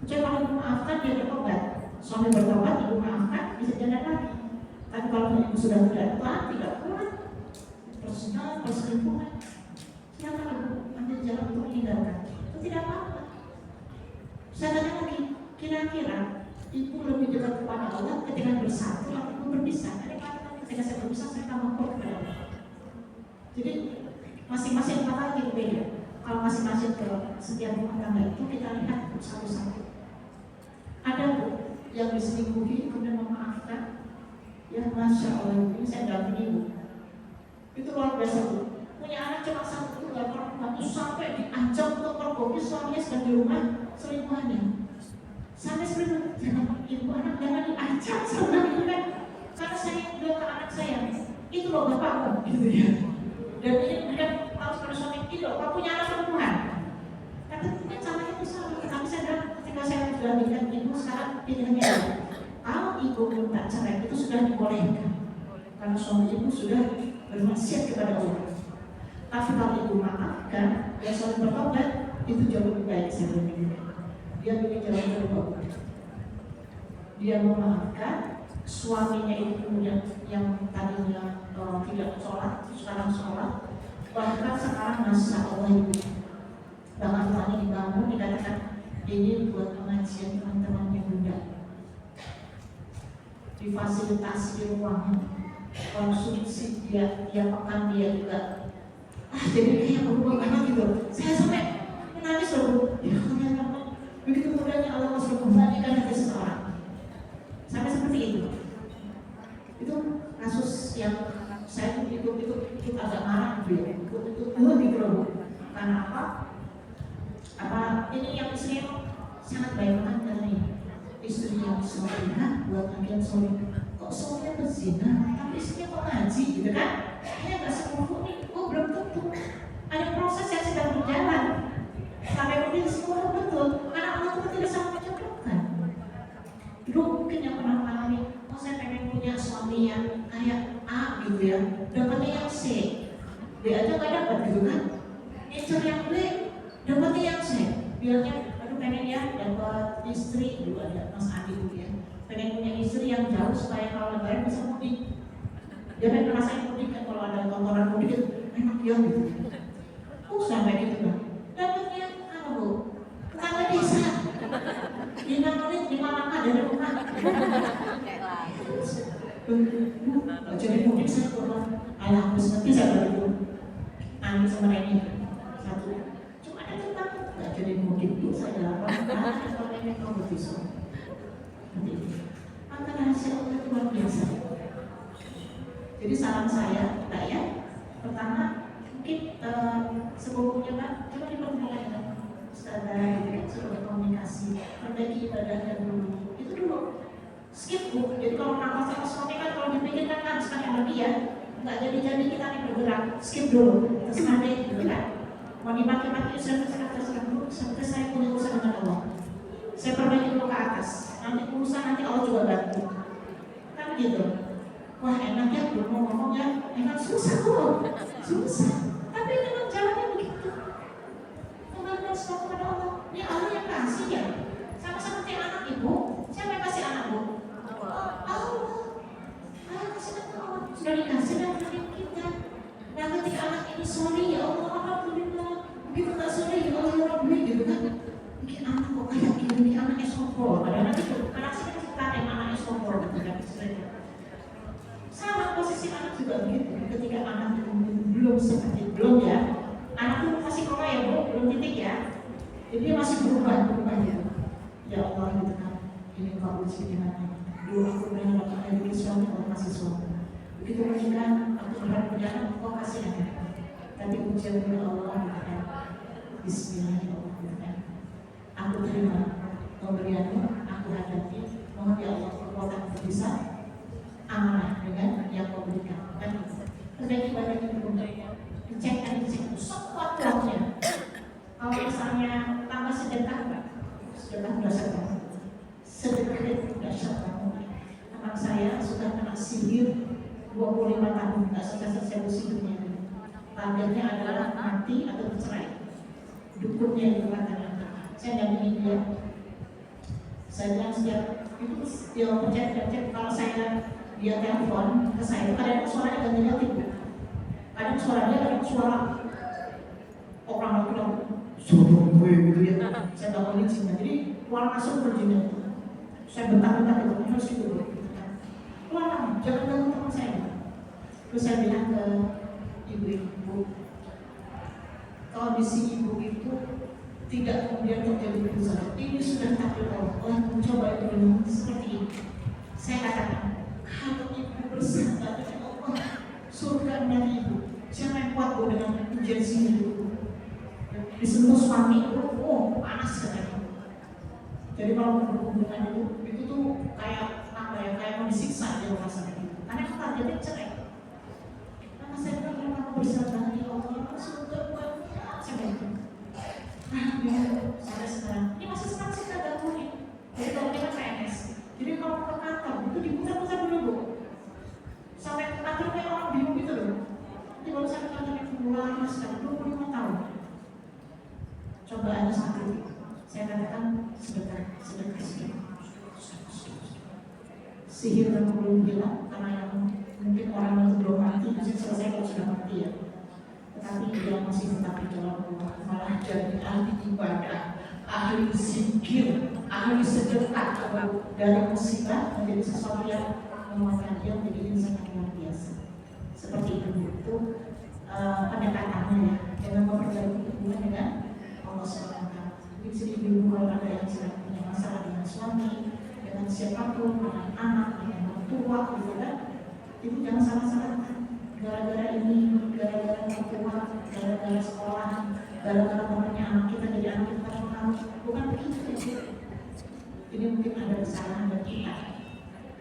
Kecuali kalau dimaafkan dia bertobat, suami bertobat ibu maafkan bisa jalan lagi. Tapi kalau ibu sudah tidak kuat, persina, perselingkuhan, silakan ibu Anda jalan untuk meninggalkan. Itu tidak apa-apa. Saya tanya lagi, kira-kira ibu lebih dekat kepada Allah ketika bersatu atau ibu berpisah? Ketika saya berpisah saya tambah kuat kepada Allah. Jadi masing-masing kata lagi berbeda. Kalau masing-masing ke setiap rumah tangga itu kita lihat satu-satu. Ada Bu yang diselingkuhi kemudian memaafkan, ya Masya Allah, ini saya dampingi Bu. Itu luar biasa Bu. Punya anak cuma satu, gak pernah sampai diancam untuk pergoki suaminya sedang di rumah selingkuhannya. Sampai sebenarnya jangan ibu anak jangan diancam sebenarnya kan. Karena saya bilang ke anak saya, itu loh bapakmu, gitu ya. Dan ini memberikan tahu pada suami itu loh, kau punya anak perempuan. Kata mungkin caranya itu sama. Tapi saya bilang ketika saya sudah bilang ibu sekarang pilihannya kalau ibu minta cerai itu sudah dibolehkan. Karena suami ibu sudah bermaksiat kepada Allah. Tapi kalau ibu maafkan, dia suami bertobat, itu jauh lebih baik saya bilang. Dia pilih jalan terbaik. Dia memaafkan suaminya itu yang tadinya tidak sholat, sekarang sholat. Bahkan sekarang Masya Allah ibu, bahkan rumahnya dibangun, dikatakan ini buat pengajian teman-temannya Bunda. Difasilitasi di rumahnya, konsumsi dia pekan dia juga. Jadi kayak berubah banget gitu. Saya sampai menangis loh. Ya Allah, begitu mudahnya Allah masuk kembalikan hati seseorang. Sampai seperti itu. Itu kasus yang saya ikut agak marah gitu ya. Ikut gitu loh. Karena apa? Ini yang istrinya sangat baik banget karena ini istri yang solehah buat kalian soleh. Kok soleh berzina? Tapi istrinya kok ngaji gitu kan? Kayaknya nggak sempurna nih. Oh belum tentu. Ada proses yang sedang berjalan. Sampai kemudian semua betul. Karena Allah itu tidak sama menjodohkan. Dulu mungkin yang pernah mengalami, oh saya pengen punya suami yang kayak A gitu ya, dapatnya yang C, B aja nggak dapat gitu kan? Ngincer yang B, dapatnya yang C. Bilangnya, aduh pengen ya dapat istri, dulu ada Mas Adi dulu ya, pengen punya istri yang jauh supaya kalau lebaran bisa mudik. Dia pengen ngerasain mudik kan kalau ada tontonan mudik itu enak ya gitu. Sampai gitu kan? Dapatnya apa Bu? Tetangga desa. 5 menit 5 langkah dari rumah. Jadi mudik saya kurang. Alhamdulillah nanti saya baru nangis sama Reni satu. Cuma ada tetap nggak jadi mudik itu saya lapar. Kalau Reni kamu bisa. Maka rahasia Allah itu luar biasa. Jadi saran saya, ya, pertama mungkin sebelumnya Pak, coba dipermudah ya. Ustazah itu sudah berkomunikasi, perbaiki ibadahnya dulu. Itu dulu. Skip Bu. Jadi kalau nafas sama suami kan kalau dipikirkan kan sekali lagi ya, nggak jadi kita nih bergerak. Skip dulu. Terus ada gitu kan. Mau dimaki-maki terserah dulu sampai saya punya urusan dengan Allah. Saya perbaiki dulu ke atas. Nanti urusan nanti Allah juga bantu. Kan gitu. Wah enak ya belum mau ngomong ya, enak susah kok. Susah. Tapi memang jalannya begitu. Kembalikan semua kepada Allah. Ini Allah yang kasih ya. Sama seperti anak ibu. Siapa yang kasih anak Bu? Allah. Allah kasih anak Allah. Sudah dikasih dan rahim kita. Nah ketika anak ini soleh ya Allah, alhamdulillah. Begitu tak soleh ya Allah ya Rabbi gitu kan. Bikin anak kok kok kayak gini nih anaknya sombong, padahal itu anak saya cerita yang anaknya sombong gitu kan istilahnya. Sama posisi anak juga begitu, ketika anak itu belum seperti belum ya, anak itu masih koma ya bu, belum titik ya, jadi dia masih berubah ya. Ya Allah gitu kan, ini kau uji gimana? Dulu aku berharap ada di suami, kau masih suami. Begitu menikah, aku berharap berjalan, kau kasih anak. Tapi ujian dari Allah gitu kan, Bismillahirrahmanirrahim. Aku terima pemberianmu, aku hadapi, mohon ya Allah kekuatan bisa amanah dengan yang kau berikan. Dan perbaiki badan ini pun dicek semua keluarnya. Kalau misalnya tambah sedekah dahsyat banget. Sedekah itu dahsyat banget. Anak saya sudah kena sihir 25 tahun, nggak selesai sihirnya. Targetnya adalah mati atau bercerai. Dukunnya itu kata-kata. Saya dampingi dia. Saya bilang setiap itu dia pencet kalau dia telepon ke saya, kadang suaranya ganti-ganti, kadang suaranya kadang suara orang bilang suruh gue gitu ya. Saya nggak mau izin, jadi keluar masuk berjinnya itu. Saya bentak-bentak itu harus gitu. Keluar, jangan ganggu teman saya. Terus saya bilang ke ibu-ibu, kondisi ibu itu tidak kemudian terjadi berusaha. Ini sudah takdir Allah. Mencoba itu dulu seperti ini. Saya katakan, kalau ibu bersandar dengan Allah, surga dari ibu. Siapa yang kuat bu dengan ujian sini dulu? Disentuh suami itu, oh panas katanya. Jadi kalau berhubungan itu tuh kayak apa ya? Kayak mau disiksa dia merasa gitu. Karena kan targetnya cerai. Karena saya bilang kalau kamu bersandar dengan Allah, surga buat saya gitu. Ya, saya sekarang ini masih sekarang sih agak unik. Jadi kalau kita PNS, jadi kalau ke kantor itu diputar-putar dulu bu, sampai ke kantor kayak orang bingung gitu loh. Nanti kalau saya ke kantor yang pulang sekarang 25 tahun, coba ada satu, saya katakan sedekah. Sihir yang belum bilang karena yang mungkin orang yang belum mati bisa selesai kalau sudah mati ya. Tetapi dia masih tetap di dalam rumah, malah jadi ahli ibadah, ahli zikir, ahli sedekah dari musibah menjadi sesuatu yang menguatkan dia menjadi insan yang luar biasa. Seperti itu pendekatannya ya, dengan memperbaiki hubungan dengan Allah SWT. Jadi ibu kalau ada yang sedang punya masalah dengan suami, dengan siapapun, dengan anak, dengan orang tua, gitu kan, itu jangan salah-salah. Gara-gara ini, gara-gara mertua, gara-gara sekolah, gara-gara temannya anak kita jadi anak kita terpengaruh, bukan begitu ya. Ini mungkin ada kesalahan dari kita.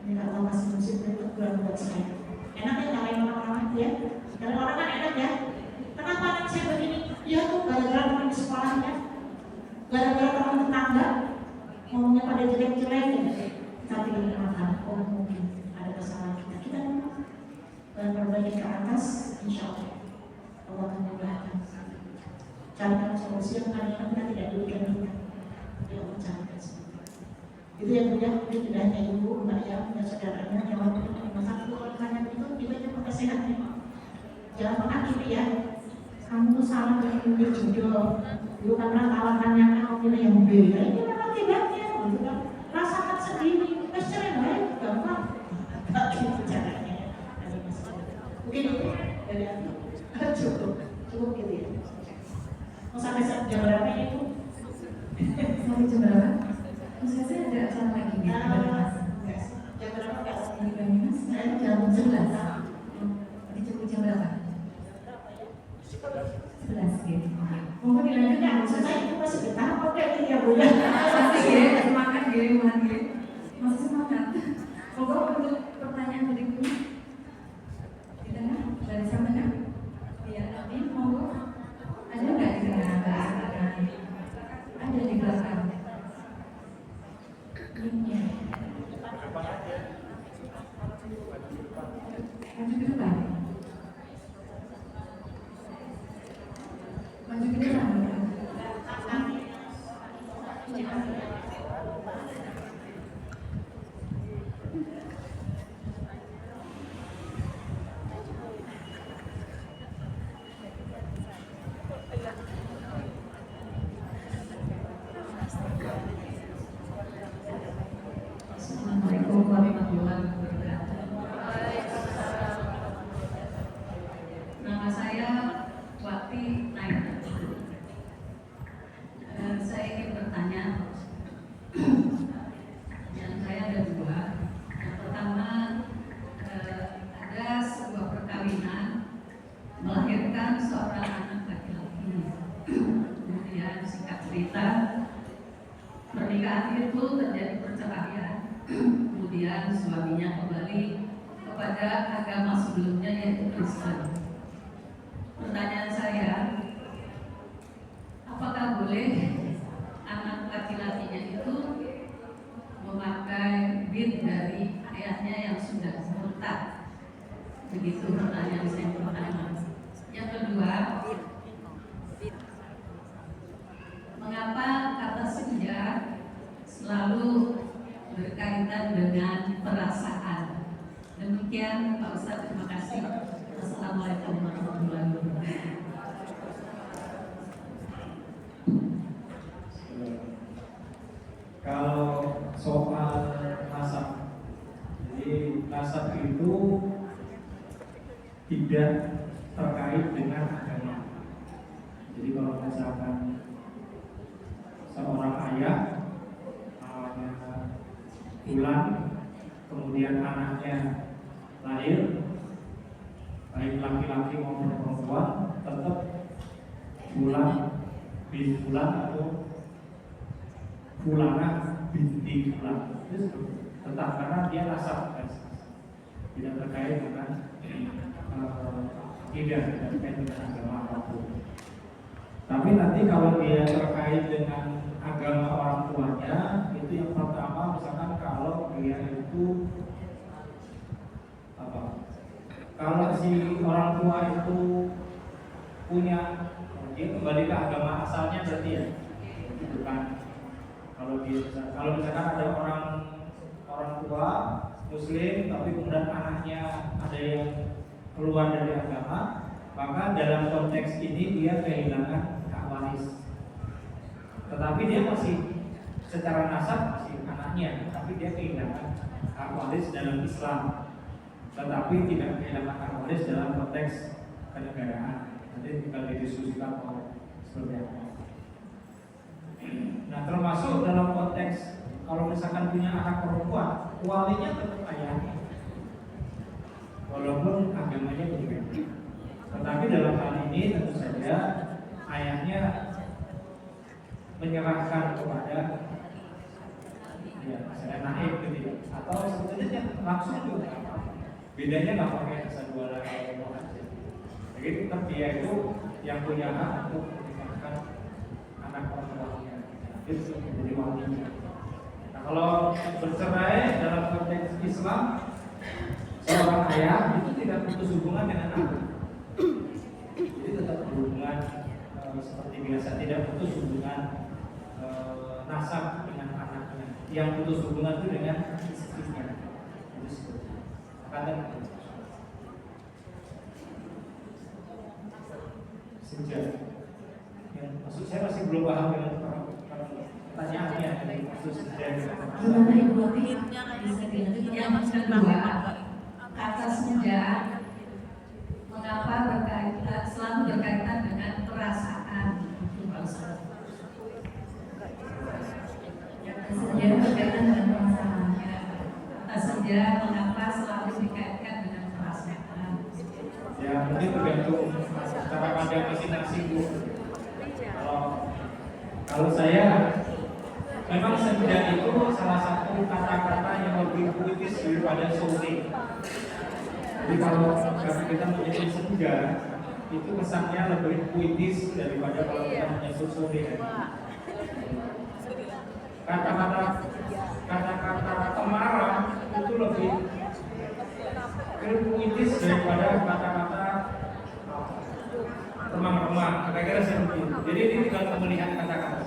Ini kalau masih musik itu kurang buat saya. Enak ya kalian orang-orang ya? Kalau orang kan enak ya. Kenapa anak saya begini? Ya tuh gara-gara teman di sekolahnya, gara-gara teman tetangga, ngomongnya pada jelek-jelek ya. Tapi kenapa? Oh mungkin ada kesalahan kita. Kita dan perbaiki ke atas, insya Allah akan memudahkan. Carikan solusi yang kadang-kadang kita tidak diberikan kita. Ya Allah carikan seperti itu yang punya, itu tidak hanya ibu, mbak ya, punya saudaranya, yang waktu itu masalah itu kalau ditanya itu, kita cuma sehatnya. Jangan pernah gitu ya. Kamu tuh salah dari milih jodoh. Dulu karena tawarannya kamu pilih yang B. Ya ini memang tidaknya, gitu kan. Rasakan sendiri, terus cerai baik, gampang. Tak gitu caranya. Mungkin itu dari aku cukup gitu ya. Mau sampai jam berapa ini Bu? Sampai jam berapa? Saya ada acara lagi nih. Jam berapa nggak? Di Banyumas? Saya jam 11. Dijemput jam berapa? 11 gitu. Mau dilanjutkan? Saya itu masih betah apa kayak gitu ya Bu ya? Masih ya, semangat gitu, masih semangat. Pokoknya untuk pertanyaan berikutnya. Dari sama kan? Iya, tapi monggo. Ada nggak di tengah? Ada di belakang. Ini. Maju ke depan. Maju ke depan. Astaga. cerita pernikahan itu terjadi perceraian, kemudian suaminya kembali kepada agama sebelumnya yaitu Kristen. Pertanyaan saya, apakah boleh anak laki-lakinya itu memakai bin dari ayahnya yang sudah murtad? Begitu pertanyaan saya pertama. Yang kedua, mengapa kata senja selalu berkaitan dengan perasaan? Demikian Pak Ustadz, terima kasih. Assalamualaikum warahmatullahi wabarakatuh. Kalau soal nasab, jadi nasab itu tidak terkait dengan agama. Jadi kalau misalkan seorang ayah namanya Fulan, kemudian anaknya lahir, baik laki-laki maupun perempuan, tetap Fulan bin Fulan atau Fulana binti Fulan, tetap karena dia nasab, tidak terkait dengan tidak terkait dengan agama apapun. Tapi nanti kalau dia terkait dengan agama orang tuanya, itu yang pertama, misalkan kalau dia itu apa? Kalau si orang tua itu punya, dia kembali ke agama asalnya berarti ya, gitu kan? Kalau misalkan ada orang tua Muslim, tapi kemudian anaknya ada yang keluar dari agama, maka dalam konteks ini dia kehilangan hak waris. Tetapi dia masih secara nasab masih anaknya, tapi dia kehilangan hak waris dalam Islam, tetapi tidak kehilangan hak waris dalam konteks kenegaraan. Nanti tinggal didiskusikan seperti apa. Nah, termasuk dalam konteks kalau misalkan punya anak perempuan, walinya tetap ayahnya, walaupun agamanya berbeda. Tetapi dalam hal ini tentu saja ayahnya menyerahkan kepada ya, misalnya naib gitu ya, atau sebetulnya langsung juga bedanya nggak pakai asal dua lagi aja. Jadi tetap dia itu yang punya hak untuk menikahkan anak perempuannya, itu menjadi walinya. Nah, kalau bercerai dalam konteks Islam, seorang ayah itu tidak putus hubungan dengan anak. Jadi tetap berhubungan seperti biasa, tidak putus hubungan nasab dengan anaknya. Yang putus hubungan itu dengan istrinya. Itu seperti itu. Senja. Ya, maksud saya masih belum paham dengan pertanyaannya. Maksud senja. Gimana Ibu Ati? Yang kedua, kata senja mengapa berkaitan, selalu berkaitan dengan perasaan? Senja berkaitan dengan perasaan. Kata senja mengapa selalu dikaitkan dengan perasaan? Ya, mungkin tergantung cara pandang masing-masing, Bu. Kalau saya memang senja itu salah satu kata-kata yang lebih puitis daripada sore. Jadi kalau kita menyebut senja, itu kesannya lebih puitis daripada kalau kita menyebut sore. Kata-kata kemarau itu lebih puitis daripada kata-kata remang-remang. Kira-kira seperti itu. Jadi ini tinggal pemilihan kata-kata.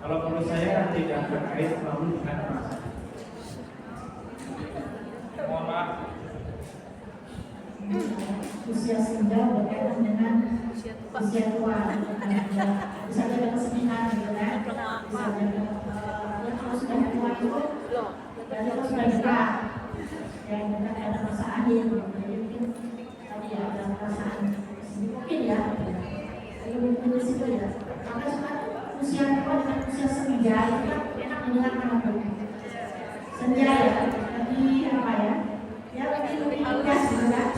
Kalau menurut saya tidak terkait terlalu dengan perasaan. Mohon maaf. Usia senja berkaitan dengan usia tua, bisa ada kesedihan gitu kan, bisa ada kalau sudah tua itu berarti kalau sudah berat, yang dengan ada masa akhir, jadi mungkin tadi ya ada perasaan mungkin ya, jadi mungkin di situ ya. Maka sekarang usia tua dengan usia senja itu kan enak mendengarkan apa? Senja ya, lebih apa ya? Ya lebih tegas gitu kan.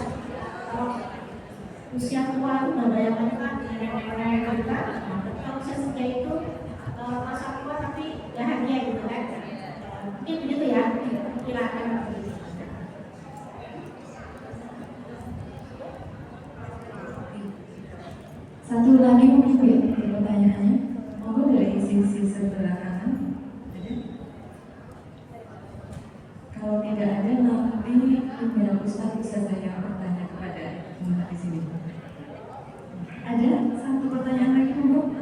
Usia tua itu bayangannya kan nenek-nenek gitu kan. Kalau usia senja itu Satu lagi mungkin Bu, pertanyaannya. Monggo dari sisi sebelah kanan. Kalau tidak ada, nanti tinggal Ustaz bisa saya bertanya kepada Mbak di sini. Ada satu pertanyaan lagi Bu?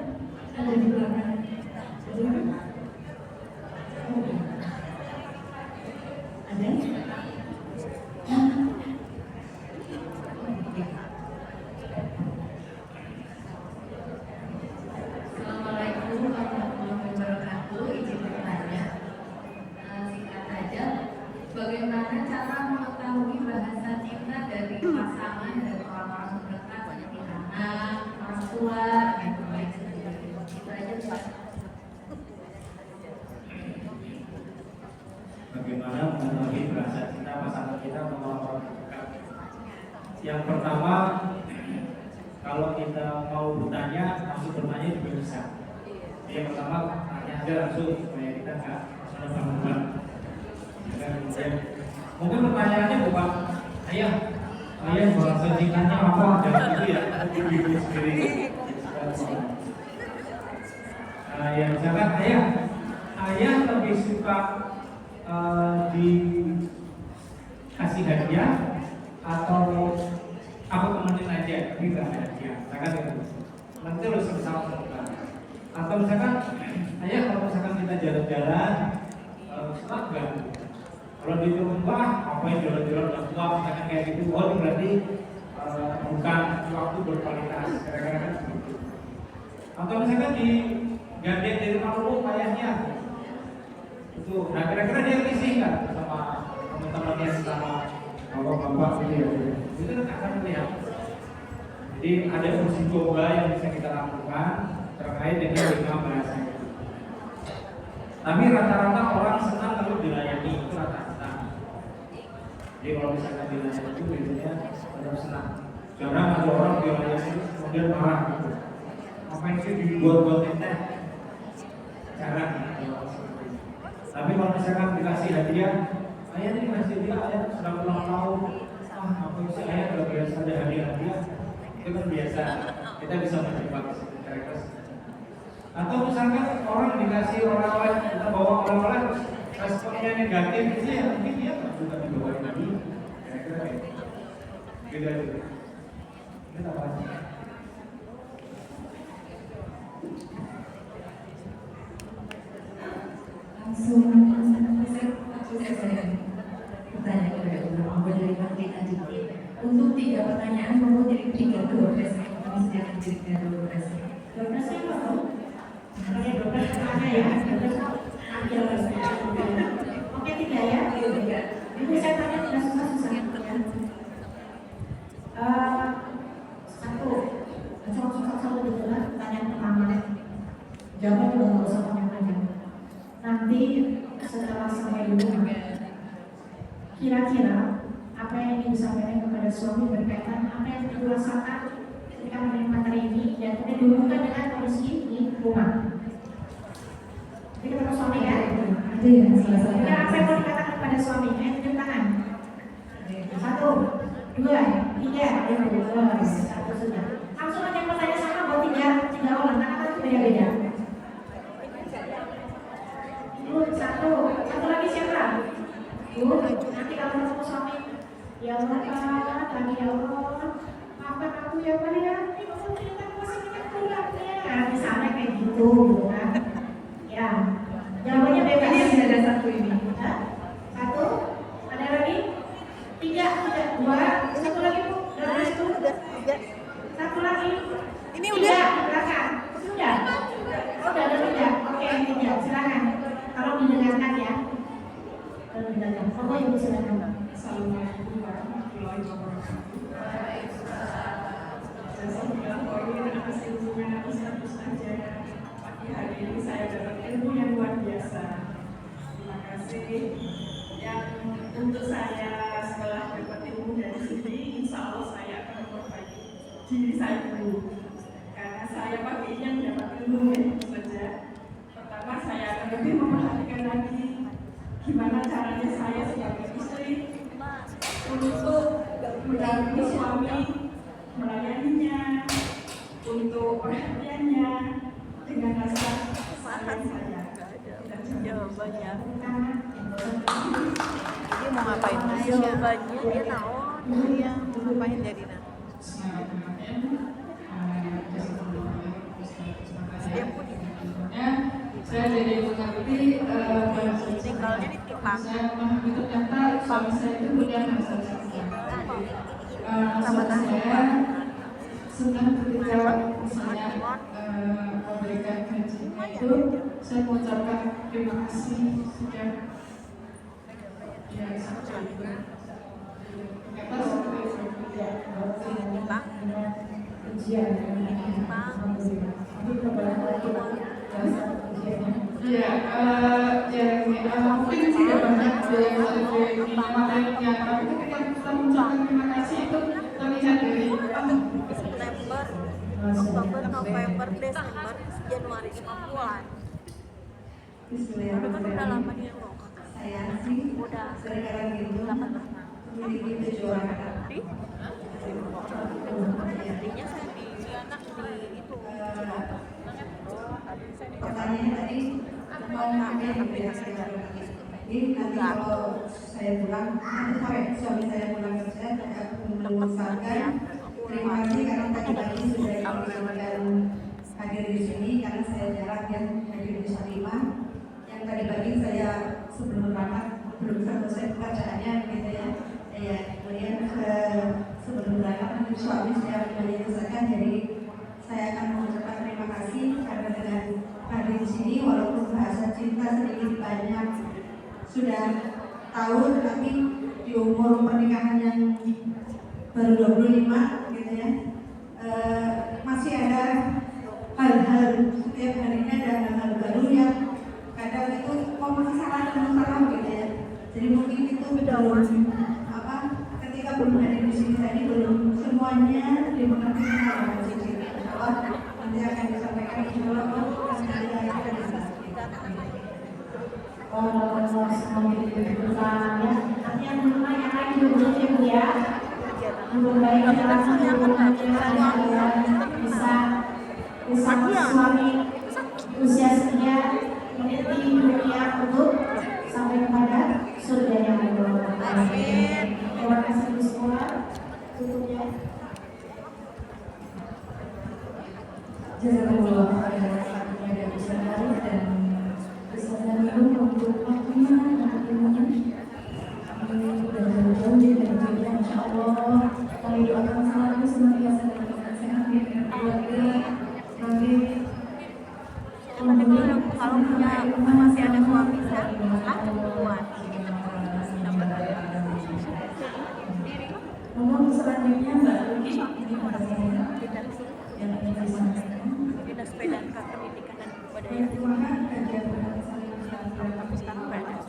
Ada di belakang. Ada? Assalamualaikum warahmatullahi wabarakatuh. Izin bertanya, singkat saja, bagaimana cara mengetahui bahasa cinta dari pasangan dan orang-orang terdekat seperti anak, orang tua, dan lain sebagainya? Itu aja Pak. Bagaimana mengetahui bahasa cinta pasangan kita atau orang-orang terdekat? Yang pertama, kalau kita mau bertanya, langsung bertanya juga bisa. Yang pertama, tanya aja langsung supaya kita nggak menebak-nebak. Mungkin pertanyaannya bukan, ayah bahasa cintanya apa? Jangan gitu ya, ibu sendiri. Ya misalkan ayah lebih suka dikasih hadiah atau aku temenin aja, gitu ada hadiah. Misalkan itu, nanti harus sama-sama menentukan. Atau misalkan ayah kalau misalkan kita jalan-jalan, senang nggak? Kalau di rumah, apa yang jalan-jalan dan tua, misalkan kayak gitu, oh berarti bukan waktu berkualitas, kira-kira kan begitu. Atau misalkan di gandeng dari rumah dulu ayahnya, itu, nah kira-kira dia risih nggak sama teman-temannya, sama bapak-bapak gitu ya? Itu kan akan melihat. Jadi ada uji coba yang bisa kita lakukan terkait dengan 5 bahasa itu. Tapi rata-rata orang senang kalau dilayani, itu rata-rata. Jadi kalau misalkan dilayani itu biasanya tetap senang. Jarang ada orang dilayani kemudian marah gitu. Apa sih dibuat-buat teh? Jarang. Tapi kalau misalkan dikasih hadiah, ayah ini kasih hadiah, ayah sedang ulang tahun. Apa sih ayah kalau biasa ada hadiah-hadiah? Itu kan biasa. Kita bisa menjebak kira-kira. Atau misalkan orang dikasih oleh-oleh, kita bawa oleh-oleh, responnya negatif, itu ya mungkin dia juga dibawa lagi. Kira-kira beda-beda. Ini apa? Langsung saya bertanya kepada Ibu dari Menteri Aditi. Untuk 3 pertanyaan, mau jadi 3 doorpress. Kami sediakan jadi 3 doorpress. Doorpress apa tuh? Oke, doorpress mana ya? Doorpress ambil. Oke, 3 ya? Ini saya tanya tidak susah-susah. Satu dulu lah. Pertanyaan pertama. Jawabnya juga nggak usah panjang-panjang. Nanti setelah sampai di rumah, kira-kira apa yang ingin disampaikan kepada suami berkaitan apa yang ibu rasakan ketika menerima materi ini dan kemudian dihubungkan dengan kondisi di rumah. Jadi ketemu suami ya? Itu ya salah satu. Kira apa yang mau dikatakan kepada suami? Tunjuk tangan. 1, 2, 3, ya, 1 sudah. Langsung aja yang pertanyaan sama buat 3 orang, karena kan beda-beda. Satu lagi siapa? Nanti kalau ketemu suami, ya Allah Pak, kami ya Allah, maafkan aku ya Pak ya, ini kamu cerita masih minyak kurangnya. Nah, misalnya kayak gitu kan? Ya, jawabannya bebas. Ini ada 1 ini. 1, ada lagi? 3, 2, 1 lagi Bu. Dari situ. 1 lagi. Ini 3 udah. di belakang. Sudah. Oh, udah ada 3. Oke, 3. Silakan. Kalau didengarkan ya. Kalau didengarkan. Monggo Ibu silakan. Assalamualaikum warahmatullahi wabarakatuh. Saya bilang poin atas ilmu yang bagus saja. Pagi hari ini saya dapat ilmu yang luar biasa. Terima kasih. Yang untuk saya setelah dapat ilmu dari sini, insya Allah saya akan memperbaiki diri saya dulu. Karena saya pagi ini yang dapat ilmu itu saja. Pertama saya akan lebih memperhatikan lagi gimana caranya saya sebagai istri untuk mendampingi suami, melayaninya, untuk perhatiannya dengan rasa sayang saya. Jawabannya. Dia mau ngapain? Jawabannya dia naon? Dia mau ngapain jadi nah? Dia pun Saya jadi mengerti bahasa tinggalnya di Tipang. saya memahami ternyata suami saya itu punya bahasa cinta. Suami saya senang ketika misalnya memberikan gajinya itu saya mengucapkan terima kasih sudah ya sampai itu. Ternyata seperti itu ya dengan ujian Iya, mungkin tidak banyak di materinya, tapi ketika kita mengucapkan terima kasih itu terlihat dari September, Oktober, November, Desember, Januari 5 bulan. Tapi kan udah lama di Eropa. Saya sih Udah sekarang gitu 18 memiliki tujuan. Intinya saya di itu Pertanyaannya tadi mau ngambil ya jadi nanti kalau saya pulang nanti sore suami saya pulang kerja saya akan mengucapkan terima kasih karena tadi pagi sudah diizinkan hadir di sini karena saya jarang yang hadir di Salima yang tadi pagi saya sebelum berangkat belum selesai pekerjaannya gitu ya kemudian sebelum berangkat nanti suami saya menyelesaikan jadi saya akan mengucapkan terima kasih karena dengan hadir di sini walaupun bahasa cinta sedikit banyak sudah tahu tetapi di umur pernikahan yang baru 25 gitu ya masih ada hal-hal setiap harinya ada hal-hal baru yang kadang itu masalah gitu ya jadi mungkin itu belum ketika belum hadir di sini tadi belum semuanya dimengerti nanti akan disampaikan yang bertanya lagi dulu ya, lebih baik bisa suami usia setia meniti dunia untuk sampai kepada surga yang amin. Terima kasih semua. Tutupnya. Jazakallah khairan dan bisa dan untuk waktunya dan ilmunya. Dan jauh-jauh dari dunia insyaallah kami doakan selalu senantiasa dalam sehat dan keluarga nanti kalau punya masih ada suami saya buat ngomong selanjutnya Mbak Luki ini masanya yang ingin disampaikan Dinas PDAK Pendidikan dan Kebudayaan. perjuangan kajian Tapi sekarang PNS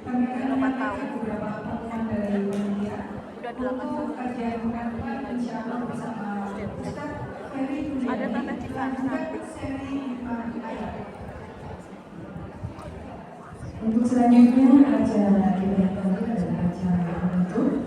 kami akan 8 tahun. beberapa pertemuan dari panitia Udah 8 tahun. untuk kajian kandungan insyaallah bersama Ustaz Ferry Ada tanda ciptaan nanti. Untuk selanjutnya acara kita adalah acara penutup.